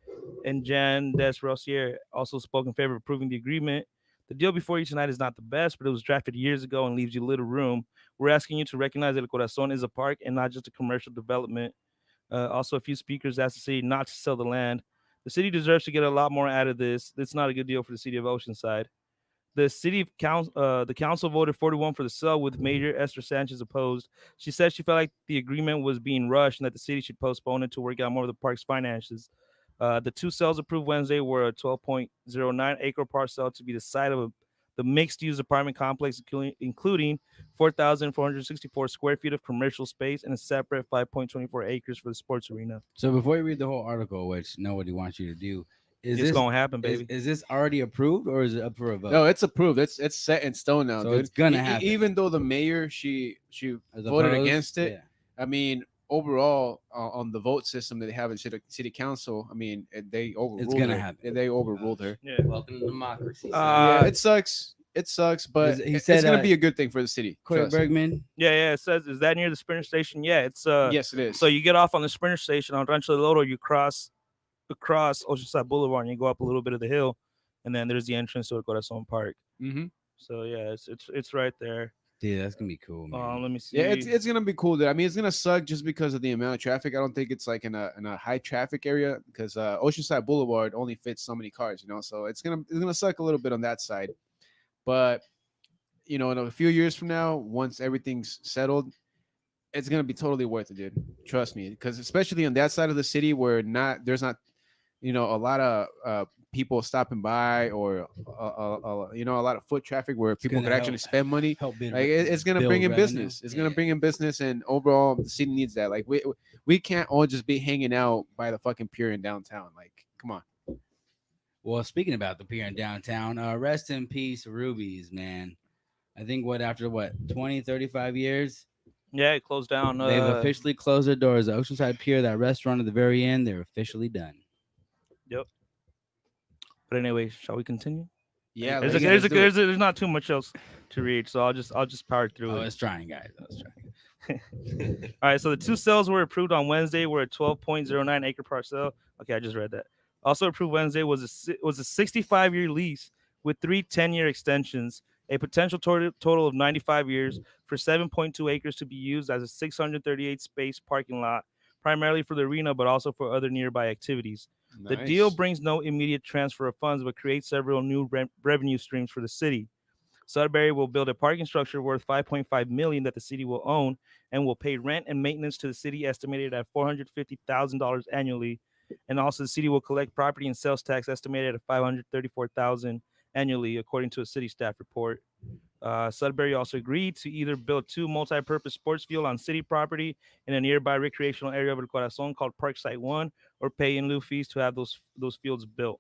and Jan Desrosier also spoke in favor of approving the agreement. The deal before you tonight is not the best, but it was drafted years ago and leaves you little room. We're asking you to recognize that El Corazon is a park and not just a commercial development. Also, a few speakers asked the city not to sell the land. The city deserves to get a lot more out of this. It's not a good deal for the city of Oceanside. The council voted 41 for the sale, with Mayor Esther Sanchez opposed. She said she felt like the agreement was being rushed and that the city should postpone it to work out more of the park's finances. The 2 sales approved Wednesday were a 12.09 acre parcel to be the site of the mixed-use apartment complex, including 4,464 square feet of commercial space and a separate 5.24 acres for the sports arena. So before you read the whole article, which nobody wants you to do, It's gonna happen, baby. Is this already approved or is it up for a vote? No, it's approved. It's set in stone now, So dude. it's gonna happen. Even though the mayor she As voted opposed? against it. Yeah. I mean, overall on the vote system that they have in city council, I mean, they overruled gonna her. happen. They overruled her. Yeah. Welcome to democracy. Yeah, it sucks. It sucks, but He it's said, gonna be a good thing for the city. Corey Trust. Bergman. Yeah. It says, is that near the Sprinter Station? Yeah, it's Yes, it is. So you get off on the Sprinter Station on Rancho de Lodo, you cross across Oceanside Boulevard, and you go up a little bit of the hill, and then there's the entrance to El Corazon Park. Mm-hmm. So yeah, it's right there. Dude, that's gonna be cool, man. Let me see. Yeah, it's gonna be cool. Dude. I mean, it's gonna suck just because of the amount of traffic. I don't think it's like in a high traffic area because Oceanside Boulevard only fits so many cars, you know. So it's gonna suck a little bit on that side. But you know, in a few years from now, once everything's settled, it's gonna be totally worth it, dude. Trust me, because especially on that side of the city where there's not, you know, a lot of people stopping by or you know, a lot of foot traffic where people gonna could actually help- spend money. Help build, Like it's gonna build bring in revenue. business. It's gonna bring in business, and overall, the city needs that. Like we can't all just be hanging out by the fucking pier in downtown. Like, come on. Well, speaking about the pier in downtown, rest in peace, Rubies, man. I think after 20, 35 years, Yeah, it closed down. they've officially closed their doors. The Oceanside Pier, that restaurant at the very end, they're officially done. Yep. But anyway, shall we continue? Yeah, There's, let's do it. there's not too much else to read, so I'll just power through I it. was trying, guys. I was trying. All right, so the 2 sales were approved on Wednesday were a 12.09 acre parcel. Okay, I just read that. Also approved Wednesday was a 65-year lease with 3 10-year extensions, a potential total of 95 years for 7.2 acres to be used as a 638 space parking lot, primarily for the arena, but also for other nearby activities. The deal Nice. brings no immediate transfer of funds, but creates several new revenue streams for the city. Sudbury will build a parking structure worth $5.5 million that the city will own and will pay rent and maintenance to the city, estimated at $450,000 annually. And also, the city will collect property and sales tax estimated at $534,000 annually, according to a city staff report. Sudbury also agreed to either build 2 multi-purpose sports fields on city property in a nearby recreational area of El Corazon called Park Site 1, or pay in lieu fees to have those fields built.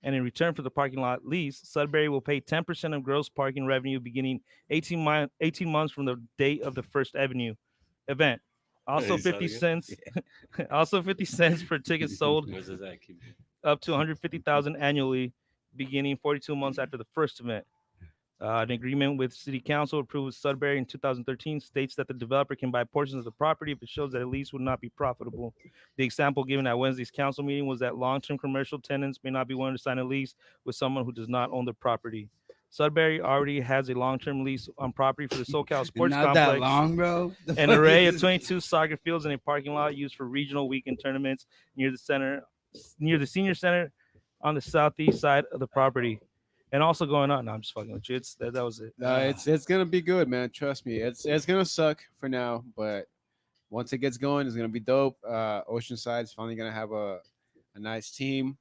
And in return for the parking lot lease, Sudbury will pay 10% of gross parking revenue beginning 18 months from the date of the first event. Also Hey, 50 sorry. cents. Also 50 cents per ticket sold, Where's this at? Keep- up to 150,000 annually, beginning 42 months after the first event. An agreement with City Council approved with Sudbury in 2013 states that the developer can buy portions of the property if it shows that a lease would not be profitable. The example given at Wednesday's council meeting was that long-term commercial tenants may not be willing to sign a lease with someone who does not own the property. Sudbury already has a long-term lease on property for the SoCal Sports Not Complex, that long, bro. The an fuck array is of this? 22 soccer fields and a parking lot used for regional weekend tournaments near the senior center on the southeast side of the property. And also going on. No, I'm just fucking with you. That was it. No, it's gonna be good, man. Trust me. It's gonna suck for now, but once it gets going, it's gonna be dope. Oceanside's finally gonna have a nice team.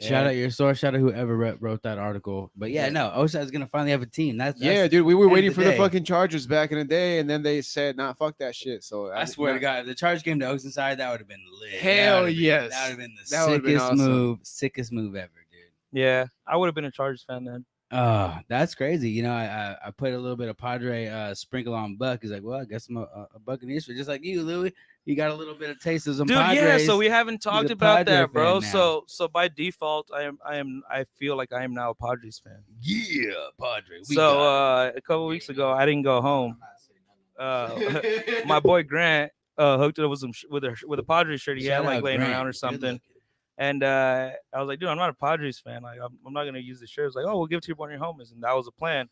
Shout out And- your source. Shout out whoever wrote that article. But yeah, no, Oceanside's gonna finally have a team. That's yeah, dude. We were end of waiting the for the day. fucking Chargers back in the day, and then they said, "Nah, fuck that shit." So I swear to God, if the Charge came to Oceanside, that would have been lit. Hell That would've been- yes. that would have been the That would've been sickest awesome. sickest move ever, dude. Yeah, I would have been a Chargers fan then. Oh, that's crazy. You know, I put a little bit of Padre sprinkle on Buck. He's like, well, I guess I'm a Buccaneers fan, just like you, Louis. You got a little bit of taste of some Dude, Padres. yeah. So we haven't talked a about Padre that, bro. fan now. So by default, I feel like I am now a Padres fan. Yeah, Padre. we So got a couple weeks ago, I didn't go home. My boy Grant hooked it up with with a Padres shirt he Shout had like out laying Grant. around or Good something. looking. And I was like, dude, I'm not a Padres fan. Like, I'm not gonna use the shirt. It's like, oh, we'll give it to one of your homies, and that was the plan.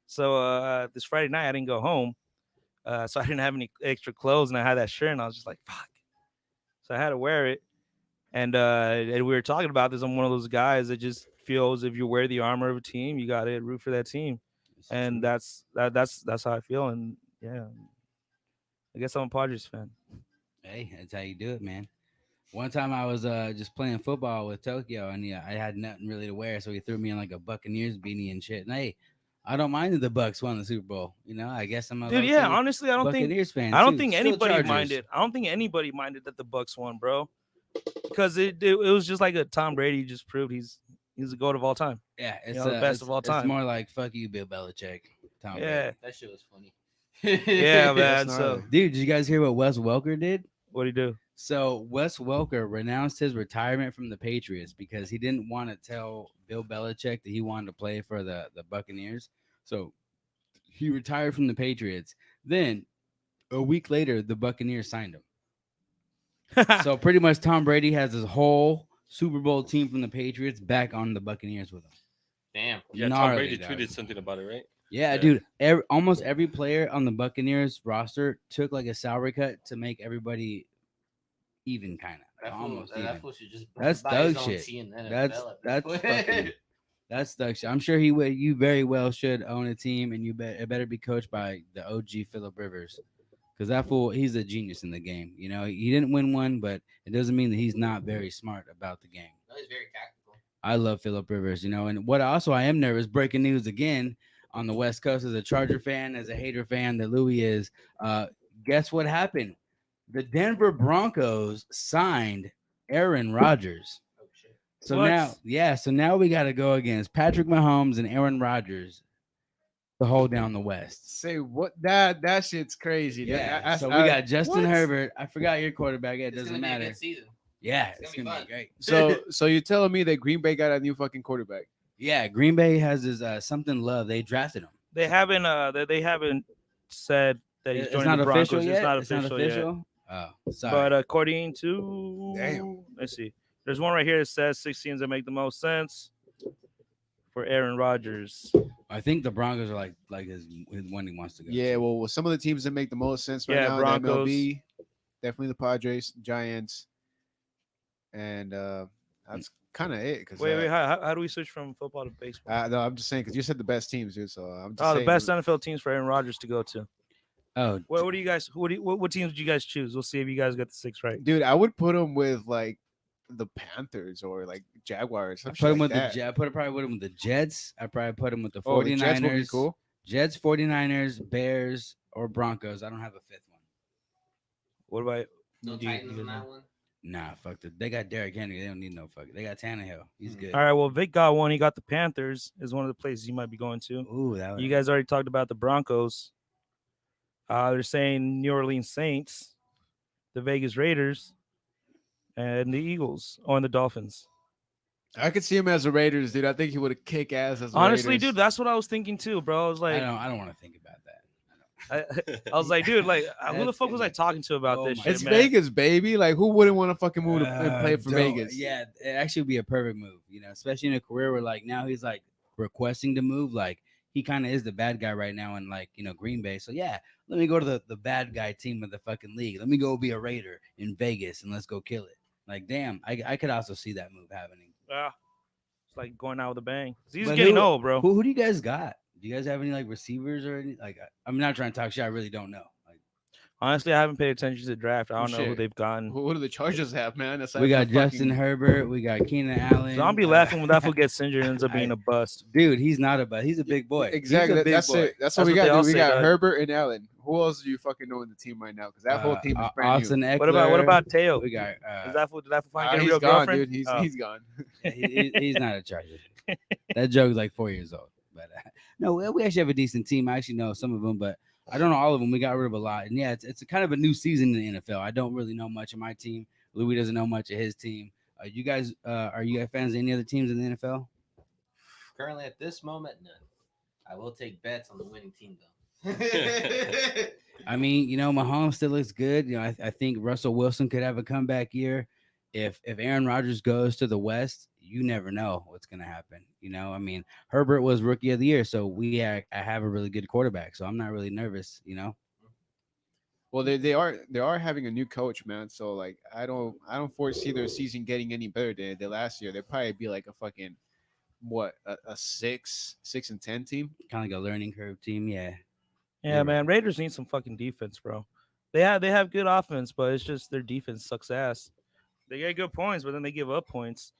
So this Friday night, I didn't go home, so I didn't have any extra clothes, and I had that shirt, and I was just like, fuck. So I had to wear it, and we were talking about this. I'm one of those guys that just feels if you wear the armor of a team, you got to root for that team, and that's how I feel. And yeah, I guess I'm a Padres fan. Hey, that's how you do it, man. One time I was just playing football with Tokyo, and yeah, I had nothing really to wear, so he threw me in like a Buccaneers beanie and shit. And hey, I don't mind that the Bucks won the Super Bowl. You know, I guess I'm a Dude, yeah, honestly, I don't think Buccaneers fan. I don't too. think Still anybody Chargers. minded. I don't think anybody minded that the Bucks won, bro, because it was just like a Tom Brady just proved he's the GOAT of all time. Yeah, it's the best it's- of all It's time. more like fuck you, Bill Belichick. Tom Yeah, Brady. That shit was funny. yeah, man. That's So gnarly. Dude, did you guys hear what Wes Welker did? what do you do? So Wes Welker renounced his retirement from the Patriots because he didn't want to tell Bill Belichick that he wanted to play for the Buccaneers. So he retired from the Patriots. Then a week later, the Buccaneers signed him. So pretty much Tom Brady has his whole Super Bowl team from the Patriots back on the Buccaneers with him. Damn. Yeah, Tom Gnarly, Brady dog. tweeted something about it, right? Yeah, Yeah. dude. Almost every player on the Buccaneers roster took like a salary cut to make everybody even, kind of almost even. That fool should just That's buy his dog own shit. team in the That's NFL at that's this point. fucking, that's thug shit. I'm sure he would. You very well should own a team, and it better be coached by the OG Phillip Rivers, because that fool, he's a genius in the game. You know, he didn't win one, but it doesn't mean that he's not very smart about the game. No, he's very tactical. I love Phillip Rivers, you know, and what also I am nervous. Breaking news again on the West Coast as a Charger fan, as a hater fan that Louis is. Guess what happened? The Denver Broncos signed Aaron Rodgers. Oh shit. So What? so now we got to go against Patrick Mahomes and Aaron Rodgers to hold down the West. Say what? That shit's crazy. Yeah. So we got Justin what? Herbert. I forgot your quarterback. It It's doesn't gonna be a matter. good season. Yeah, It's it's gonna be gonna be fun. great. So you're telling me that Green Bay got a new fucking quarterback? Yeah, Green Bay has his something love. They drafted him. They haven't said that he's It's joining not the Broncos. official yet. It's not official yet. Oh, sorry. But according to Damn. let's see, there's one right here that says 6 teams that make the most sense for Aaron Rodgers. I think the Broncos are like his one he wants to go. Yeah. to. Well, some of the teams that make the most sense right Yeah, now, Broncos. the MLB, definitely the Padres, Giants, and that's kind of it. Cause Wait, how do we switch from football to baseball? no, I'm just saying because you said the best teams, dude. So I'm just Oh, saying the best NFL teams for Aaron Rodgers to go to. Oh, What do you guys? What teams would you guys choose? We'll see if you guys got the 6 right. dude. I would put them with like the Panthers or like Jaguars. I Some put shit him like with that. the I probably put him with the Jets. I probably put him with the 49ers. Oh, the Jets would be cool. Jets, 49ers, Bears, or Broncos. I don't have a fifth one. What about No do you- Titans you on guys that know? one. Nah, fuck that. They got Derrick Henry. They don't need no fuck. They got Tannehill. He's good. All right, well, Vic got one. He got the Panthers. Is one of the places you might be going to. Ooh, that was You guys already talked about the Broncos. They're saying New Orleans Saints, the Vegas Raiders, and the Eagles, or the Dolphins. I could see him as a Raiders, dude. I think he would have kick ass as a Honestly, Raiders. dude, that's what I was thinking too, bro. I was I like, don't want to think about that. I was like, dude, like, who the That's fuck was I like- talking to about oh this my shit, It's man? Vegas, baby. Like, who wouldn't want to fucking move and play for Don't- Vegas? Yeah, it actually would be a perfect move, especially in a career where like now he's like requesting to move. Like he kind of is the bad guy right now in like Green Bay. So yeah, let me go to the bad guy team of the fucking league. Let me go be a Raider in Vegas and let's go kill it. Like damn, I could also see that move happening. Yeah, it's like going out with a bang. He's But getting who- old, bro. Who do you guys got? Do you guys have any like receivers or any like? I'm not trying to talk shit. I really don't know. Like Honestly, I haven't paid attention to the draft. I don't know who Shit. they've gotten. Who do the Chargers have, man? Aside we from got the Justin fucking- Herbert. We got Keenan Allen. So I'll be laughing when that fool gets injured and ends up being a bust. Dude, he's not a bust. He's a big boy. He's a Exactly. big That's boy. it. That's what That's we what they got. all Dude. We say, got dog. Herbert and Allen. Who else do you fucking know in the team right now? Because that whole team is brand Austin new. Eckler. What about Teo? We got Is that fool? Did that fool finally get a He's real gone, girlfriend? dude. Oh. He's gone. he's not a Charger. That joke's like 4 years old. But no, we actually have a decent team. I actually know some of them, but I don't know all of them. We got rid of a lot. And yeah, it's a kind of a new season in the NFL. I don't really know much of my team. Louis doesn't know much of his team. Are you guys fans of any other teams in the NFL? Currently, at this moment, none. I will take bets on the winning team, though. I mean, Mahomes still looks good. I think Russell Wilson could have a comeback year. If Aaron Rodgers goes to the West, you never know what's gonna happen. I mean, Herbert was Rookie of the Year, so I have a really good quarterback, so I'm not really nervous. Well, they are having a new coach, man. So like, I don't foresee their season getting any better than they last year. They'll probably be like a fucking a 6-10 team. Kind of like a learning curve team, yeah. Yeah, You're man. right. Raiders need some fucking defense, bro. They have good offense, but it's just their defense sucks ass. They get good points, but then they give up points.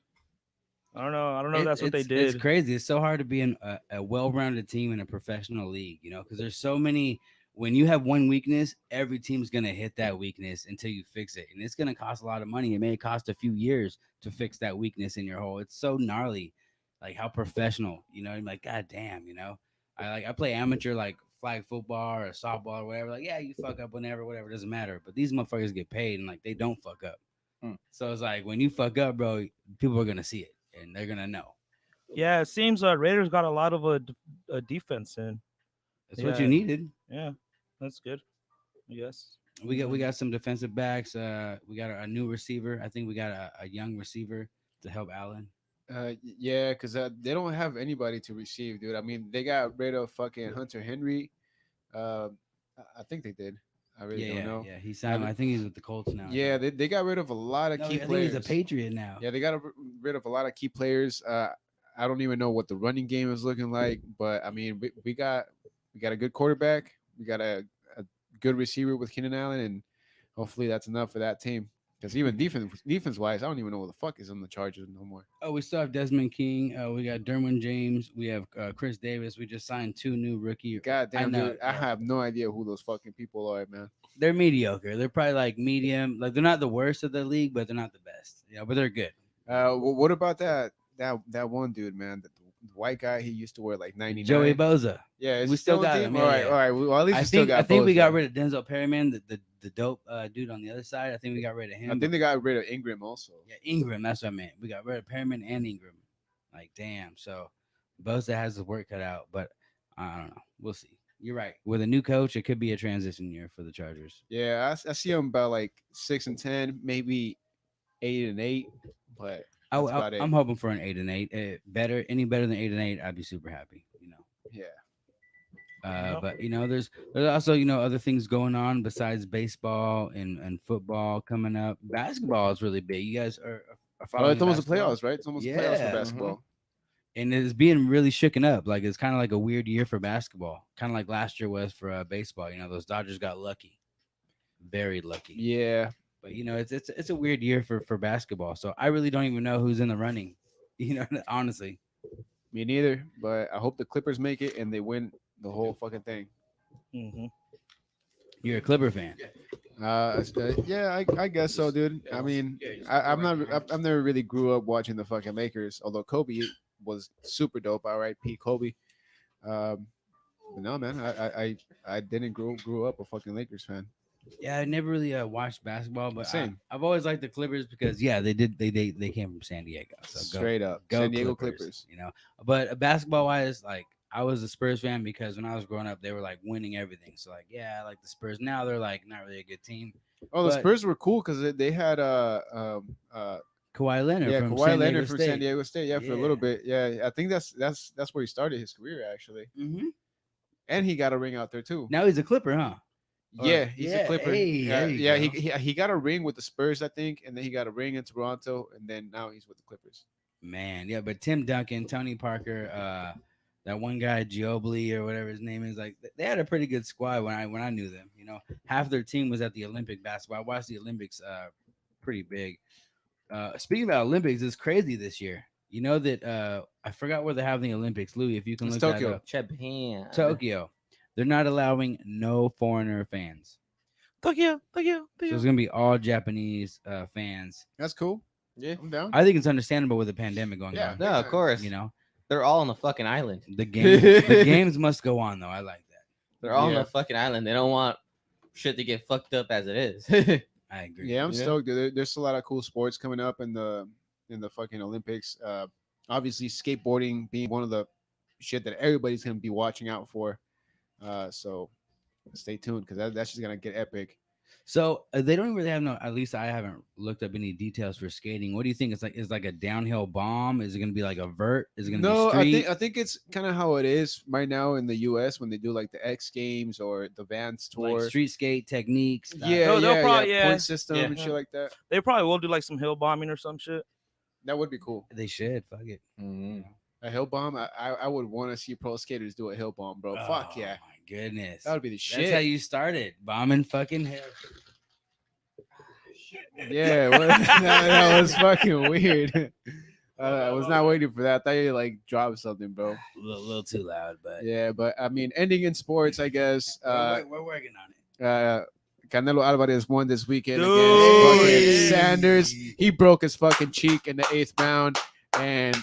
I don't know. If that's what they did. It's crazy. It's so hard to be in a well-rounded team in a professional league, because there's so many. When you have one weakness, every team's gonna hit that weakness until you fix it, and it's gonna cost a lot of money. It may cost a few years to fix that weakness in your hole. It's so gnarly, like how professional. I'm like, god damn. I play amateur like flag football or softball or whatever. Like, yeah, you fuck up whenever, whatever, doesn't matter. But these motherfuckers get paid, and like they don't fuck up. So it's like when you fuck up, bro, people are gonna see it and they're gonna know. Yeah, it seems Raiders got a lot of a defense in. That's what Yeah. you needed. Yeah, that's good. Yes. We got some defensive backs. We got a new receiver. I think we got a young receiver to help Allen. Yeah, because they don't have anybody to receive, dude. I mean, they got rid of fucking Hunter Henry. I think they did. I really don't know. Yeah, he signed. I think he's with the Colts now. Yeah, they got rid of a lot of No, key I think players. he's a Patriot now. Yeah, they got rid of a lot of key players. I don't even know what the running game is looking like, but I mean, we got a good quarterback. We got a good receiver with Keenan Allen, and hopefully that's enough for that team. Because even defense wise, I don't even know what the fuck is on the Chargers no more. Oh, we still have Desmond King. We got Derwin James. We have Chris Davis. We just signed 2 new rookie. God damn, know, dude, I yeah. have no idea who those fucking people are, man. They're mediocre. They're probably like medium. Like they're not the worst of the league, but they're not the best. But they're good. What about that one dude, man? The white guy, he used to wear like 99. Joey Boza. Yeah, is we he still on the got team? him. All Yeah, right, yeah. all right. Well, at least I we still think got. I think we Bosa. got rid of Denzel Perryman, the dope dude on the other side. I think we got rid of him. I think they got rid of Ingram also. Yeah, Ingram. That's what I meant. We got rid of Perryman and Ingram. Like, damn. So Bosa has his work cut out, but I don't know. We'll see. You're right. With a new coach, it could be a transition year for the Chargers. Yeah, I see them about like 6-10, maybe 8-8, but that's about it. I'm hoping for an 8-8. Any better than 8-8, I'd be super happy. Yeah. But there's also other things going on besides baseball and football coming up. Basketball is really big. You guys are Oh, following it's almost the basketball? playoffs, right? It's almost the playoffs Yeah. for basketball. And it's being really shooken up. Like it's kind of like a weird year for basketball, kind of like last year was for baseball. Those Dodgers got lucky, very lucky. Yeah. But it's a weird year for basketball. So I really don't even know who's in the running. Honestly. Me neither, but I hope the Clippers make it and they win the whole fucking thing. Mm-hmm. You're a Clipper fan. Yeah, I guess so, dude. I mean, I've never really grew up watching the fucking Lakers, although Kobe was super dope. R.I.P. Kobe. But no, man, I didn't grow up a fucking Lakers fan. Yeah, I never really watched basketball, but Same. I've always liked the Clippers because they came from San Diego, so Straight up, go San Diego Clippers. You know, but basketball wise, like I was a Spurs fan because when I was growing up, they were like winning everything. So like, yeah, I like the Spurs. Now they're like not really a good team. Oh, the But- Spurs were cool because they had Kawhi Leonard yeah, from Kawhi San Leonard Diego from State. San Diego State. Yeah, for a little Yeah. bit. Yeah, I think that's where he started his career actually, Mm-hmm. and he got a ring out there too. Now he's a Clipper, huh? Yeah, he's a Clipper. hey, there you yeah, go. he got a ring with the Spurs, I think, and then he got a ring in Toronto, and then now he's with the Clippers. Man, yeah, but Tim Duncan, Tony Parker, that one guy Ginobili or whatever his name is, like they had a pretty good squad when I knew them. You know, half their team was at the Olympic basketball. I watched the Olympics, pretty big. Speaking about Olympics, it's crazy this year. You know that I forgot where they're having the Olympics. Louis, if you can It's look Tokyo. that up. Japan. Tokyo. They're not allowing no foreigner fans. Tokyo. So it's gonna be all Japanese fans. That's cool. Yeah. I'm down. I think it's understandable with the pandemic going Yeah. on. No, of course. You know, They're all on the fucking island. the games must go on though. I like that. They're all on Yeah. the fucking island. They don't want shit to get fucked up as it is. I agree. Yeah, I'm Yeah. stoked. Dude. There's a lot of cool sports coming up in the fucking Olympics. Obviously, skateboarding being one of the shit that everybody's gonna be watching out for. So stay tuned because that's just gonna get epic. So they don't really have no. At least I haven't looked up any details for skating. What do you think? It's like a downhill bomb. Is it gonna be like a vert? Is it gonna No, be street? I think it's kind of how it is right now in the U.S. when they do like the X Games or the Vans tour. Like street skate techniques. Yeah, They'll probably- yeah. point system Yeah. and shit like that. They probably will do like some hill bombing or some shit. That would be cool. They should. Fuck it. Mhm. A hill bomb. I would want to see pro skaters do a hill bomb, bro. Fuck Oh, yeah, my goodness. that would be the That's shit. how you started bombing fucking hell. Yeah, that was fucking weird. I was not waiting for that. I thought you like dropped something, bro. A little too loud, but Yeah, but I mean, ending in sports, I guess. we're working on it. Canelo Alvarez won this weekend Dude. against fucking Hey. Sanders. He broke his fucking cheek in the 8th round, and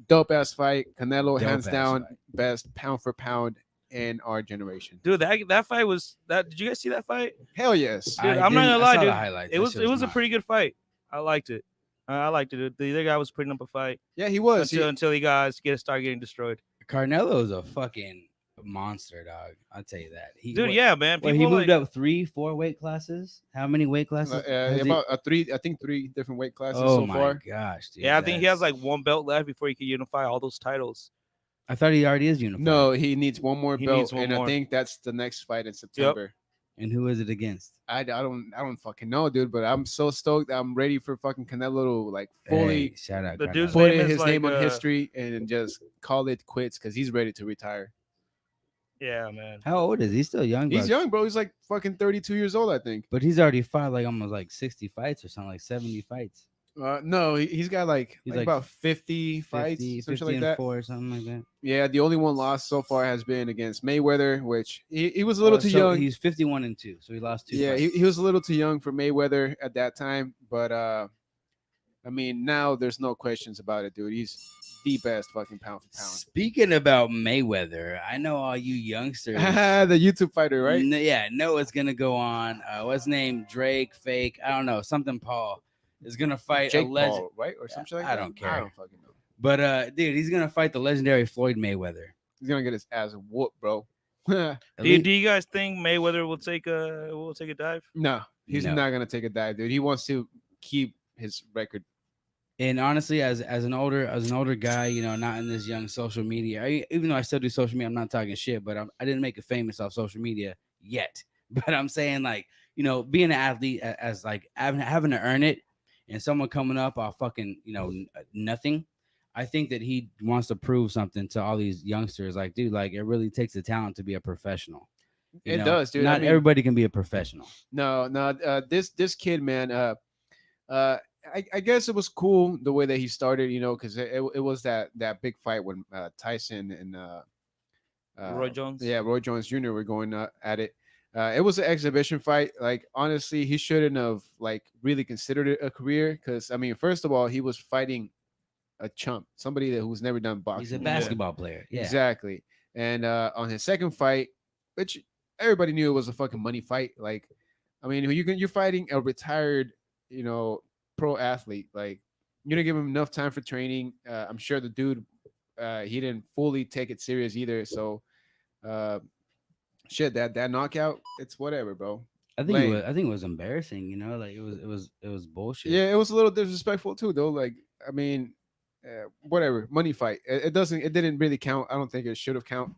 dope ass fight. Canelo hands Dope-ass down fight. best pound for pound in our generation. Dude, that fight was that. Did you guys see that fight? Hell yes. Dude, I I'm not didn't- gonna I lie, saw the dude. highlights. It That was shit it was a mad. pretty good fight. I liked it. I liked it. The other guy was putting up a fight Yeah, he was. until he guys started getting destroyed. Carnelo's a fucking monster, dog. I'll tell you that. Dude, yeah, man. Well, People he moved like, up 3-4 weight classes. How many weight classes? has he- about I think three different weight classes Oh so my far. gosh, dude. yeah, I think he has that's- like one belt left before he could unify all those titles. I thought he already is unified. No, he needs one more He belt, needs one and more. I think that's the next fight in September. And who is it against? I don't fucking know, dude. But I'm so stoked. I'm ready for fucking Canelo to like fully Hey, shout out. The Carnelo. dude's put name is his name like, on history and just call it quits because he's ready to retire. Yeah, man. How old is he? He's still young. He's bro. young, bro. He's like fucking 32 years old, I think. But he's already fought like almost like 60 fights or something, like 70 fights. No, he's got like, He's like like about 50 fights, 50, something 50 like and that. 4 or something like that. Yeah, the only one lost so far has been against Mayweather, which he was a little too So young. He's 51-2, so he lost 2 Yeah, fights. he was a little too young for Mayweather at that time, but I mean now there's no questions about it, dude. He's the best fucking pound for pound. Speaking about Mayweather, I know all you youngsters. The YouTube fighter, right? Know what's gonna go on. What's his name? Drake, fake. I don't know. Something Paul is gonna fight Jake a legend. Paul, right, or something like I that. don't care. I don't fucking know. But dude, he's gonna fight the legendary Floyd Mayweather. He's gonna get his ass whooped, bro. At Do least- you guys think Mayweather will take a dive? No, he's No. not gonna take a dive, dude. He wants to keep his record. And honestly, as an older guy, you know, not in this young social media. Even though I still do social media, I'm not talking shit. But I didn't make it famous off social media yet. But I'm saying, like, you know, being an athlete as like having to earn it, and someone coming up off fucking, you know, nothing. I think that he wants to prove something to all these youngsters. Like, dude, like it really takes a talent to be a professional. You It know, does, dude. I Not mean- everybody can be a professional. No, this kid, man. I guess it was cool the way that he started, you know, because it was that big fight when Tyson and Roy Jones? Yeah, Roy Jones Jr. were going at it. It was an exhibition fight. Like honestly, he shouldn't have like really considered it a career because I mean, first of all, he was fighting a chump, somebody who's never done boxing. He's a before. basketball player. Yeah. Exactly. And on his second fight, which everybody knew it was a fucking money fight, like I mean, you're fighting a retired, you know, pro athlete. Like you didn't give him enough time for training. I'm sure the dude, he didn't fully take it serious either. So, uh, shit, that knockout, it's whatever, bro. Lame. I think it was embarrassing. You know, like it was bullshit. Yeah, it was a little disrespectful too, though. Like, I mean, whatever, money fight. It didn't really count. I don't think it should have count.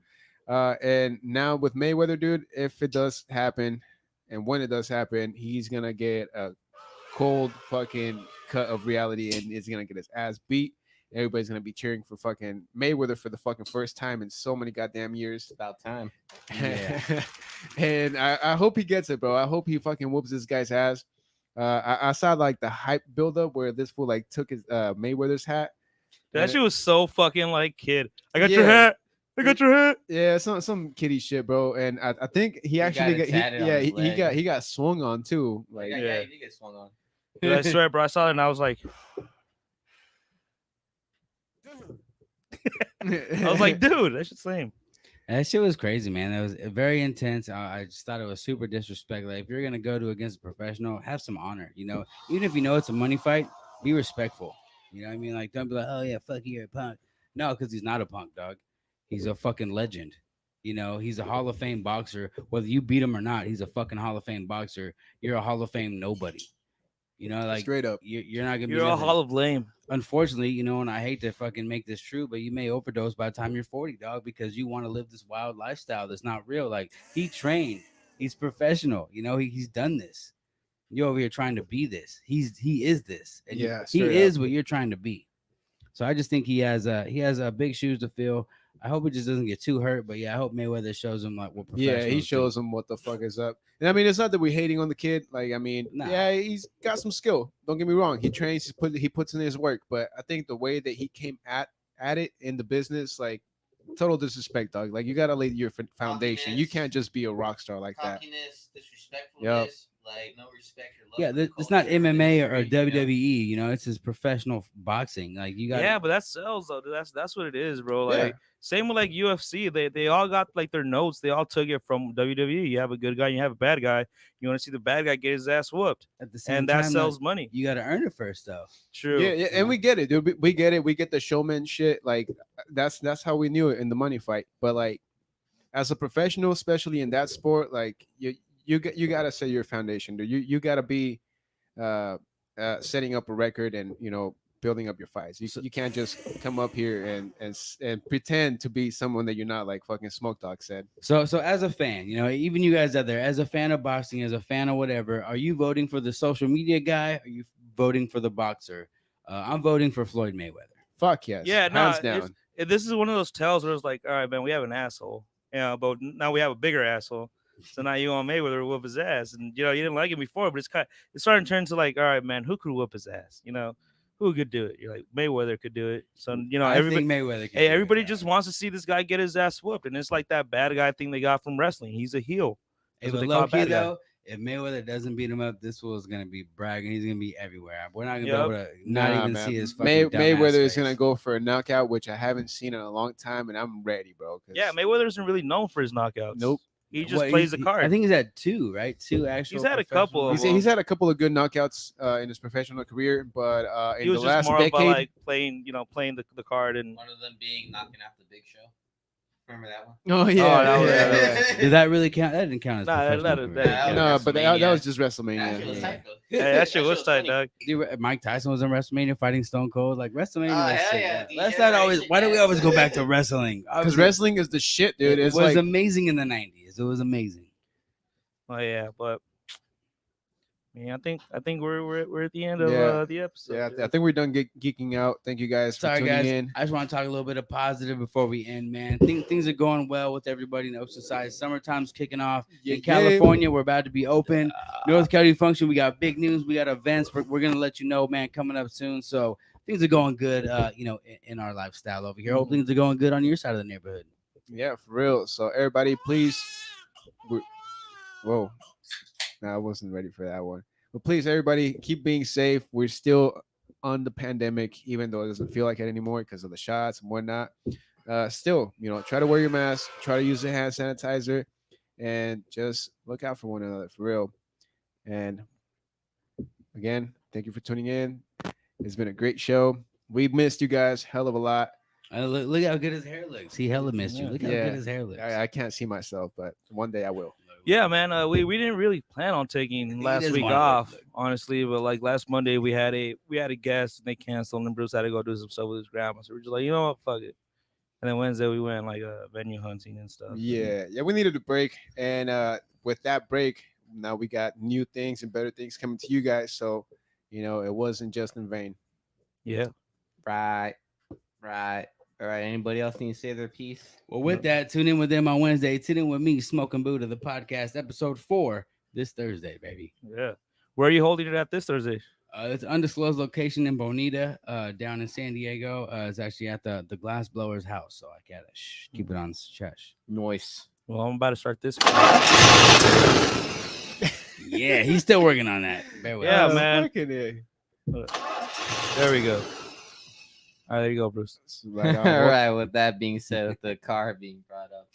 And now with Mayweather, dude, if it does happen, and when it does happen, he's gonna get a cold fucking cut of reality, and is gonna get his ass beat. Everybody's gonna be cheering for fucking Mayweather for the fucking first time in so many goddamn years. About time. Yeah. And I hope he gets it, bro. I hope he fucking whoops this guy's ass. I saw like the hype buildup where this fool like took his Mayweather's hat. That And shit was so fucking like kid. I got your Yeah. hat. I got your hat. yeah, some kiddie shit, bro. And I think he got actually it tatted on his leg. he got swung on too. Like yeah, yeah. he did get swung on. Dude, I swear, bro. I saw it and I was like, dude, that shit's lame. That shit was crazy, man. That was very intense. I just thought it was super disrespectful. Like, if you're gonna go to against a professional, have some honor. You know, even if you know it's a money fight, be respectful. You know what I mean? Like, don't be like, oh yeah, fuck you, you're a punk. No, because he's not a punk, dog. He's a fucking legend. You know, he's a Hall of Fame boxer. Whether you beat him or not, he's a fucking Hall of Fame boxer. You're a Hall of Fame nobody. You know, like straight up. you're not gonna be You're a nothing. hall of lame. Unfortunately, you know, and I hate to fucking make this true, but you may overdose by the time you're 40, dog, because you want to live this wild lifestyle that's not real. Like, he trained, he's professional, you know, he's done this. You're over here trying to be this. He is this, and Yeah, he straight is up. what you're trying to be. So I just think he has big shoes to fill. I hope it just doesn't get too hurt, but yeah, I hope Mayweather shows him like what Yeah, professionals he do. shows him what the fuck is up. And I mean, it's not that we're hating on the kid. Like, I mean, Nah. yeah, he's got some skill. Don't get me wrong. He trains. He puts in his work. But I think the way that he came at it in the business, like, total disrespect, dog. Like, you gotta lay your foundation. You can't just be a rock star like that. Cockiness, disrespectfulness, Yep. like no respect or love. Yeah, for the it's not culture, MMA or industry, you know? WWE. You know, it's his professional boxing. Like, you got Yeah, but that sells though. Dude. That's what it is, bro. Like Yeah. same with like UFC. They all got like their notes. They all took it from WWE. You have a good guy, you have a bad guy. You want to see the bad guy get his ass whooped, at the same and that time, sells like, money. you got to earn it first, though. True. Yeah, and we get it, dude. We get it. We get the showman shit. Like, that's how we knew it in the money fight. But like, as a professional, especially in that sport, like you gotta set your foundation, dude. You gotta be setting up a record and, you know, building up your fights. You can't just come up here and pretend to be someone that you're not, like fucking Smoke Dog said. So as a fan, you know, even you guys out there, as a fan of boxing, as a fan of whatever, are you voting for the social media guy? Are you voting for the boxer? I'm voting for Floyd Mayweather. Fuck yes. Yeah, no, hands down. This is one of those tells where it's like, all right, man, we have an asshole. Yeah, but now we have a bigger asshole. So now you want Mayweather to whoop his ass, and you know you didn't like him before, but it's starting to turn to like, all right, man, who could whoop his ass? You know, who could do it? You're like Mayweather could do it. So you know, I everybody, think Mayweather. Can hey, do it, everybody dog. just wants to see this guy get his ass whooped, and it's like that bad guy thing they got from wrestling. He's a heel. Hey, That's what but they call low a bad key guy. though, if Mayweather doesn't beat him up, this fool's gonna be bragging. He's gonna be everywhere. We're not gonna Yep. be able to not Nah, even man. see his fucking Mayweather is face. gonna go for a knockout, which I haven't seen in a long time, and I'm ready, bro. 'cause- Yeah, Mayweather isn't really known for his knockouts. Nope. He just What, plays the card. I think he's at 2, right? 2 actual. He's had a professional couple of He's, them. he's had a couple of good knockouts in his professional career, but he in the was just last more decade, of a, like playing the card and One of them being knocking out the Big Show. Remember that one? oh yeah, that was- yeah. Did that really count? That didn't count as Nah, that- professional that- career. that- No, but that WrestleMania. was just That shit was WrestleMania. tight, though. yeah, that shit was tight, funny. dog. Dude, Mike Tyson was in WrestleMania fighting Stone Cold. Like, WrestleMania. Oh, was hell shit, yeah, yeah. Let's DJ not always. Racing, Why do we yeah. always go back to wrestling? Because Obviously, wrestling is the shit, dude. it It's was like amazing in the 90s. It was amazing. Oh yeah, but yeah, I think we're at the end of Yeah. the episode. yeah, dude. I think we're done geeking out. Thank you guys for Sorry, tuning guys. in. I just want to talk a little bit of positive before we end, man. Things are going well with everybody in Oceanside. Summertime's kicking off. Yeah, In California, we're about to be open. North County Function, we got big news. We got events. We're going to let you know, man, coming up soon. So things are going good, you know, in our lifestyle over here. Hope things are going good on your side of the neighborhood. Yeah, for real. So everybody, please. Whoa, no, I wasn't ready for that one. But please, everybody, keep being safe. We're still on the pandemic, even though it doesn't feel like it anymore because of the shots and whatnot. Still, you know, try to wear your mask, try to use the hand sanitizer, and just look out for one another for real. And again, thank you for tuning in. It's been a great show. We missed you guys hell of a lot. Look how good his hair looks. He hella missed you. Look how Yeah. good his hair looks. I can't see myself, but one day I will. Yeah, man. We didn't really plan on taking He last doesn't week wanna off, look. honestly. But like last Monday, we had a guest and they canceled, and Bruce had to go do some stuff with his grandma. So we're just like, you know what, fuck it. And then Wednesday we went like venue hunting and stuff. Yeah, we needed a break, and with that break, now we got new things and better things coming to you guys. So, it wasn't just in vain. Yeah. Right. All right. Anybody else need to say their piece? Well, with that, tune in with them on Wednesday. Tune in with me, Smoking Buddha, the podcast, episode 4, this Thursday, baby. Yeah. Where are you holding it at this Thursday? It's an undisclosed location in Bonita, down in San Diego. It's actually at the glass blower's house, so I gotta keep it on shush. Noise. Well, I'm about to start this. Yeah, he's still working on that. Bear with Yeah, us. man. Fucking A. There we go. All right, there you go, Bruce. Right on. All right. With that being said, with the car being brought up,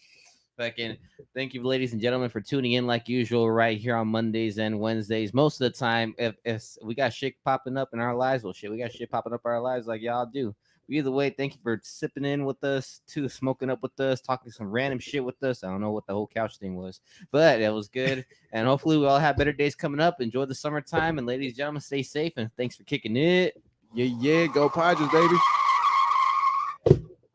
fucking thank you, ladies and gentlemen, for tuning in like usual right here on Mondays and Wednesdays. Most of the time, if we got shit popping up in our lives, well, shit, we got shit popping up in our lives like y'all do. Either way, thank you for sipping in with us, smoking up with us, talking some random shit with us. I don't know what the whole couch thing was, but it was good. And hopefully we all have better days coming up. Enjoy the summertime, and ladies and gentlemen, stay safe, and thanks for kicking it. Yeah, go Padres, baby.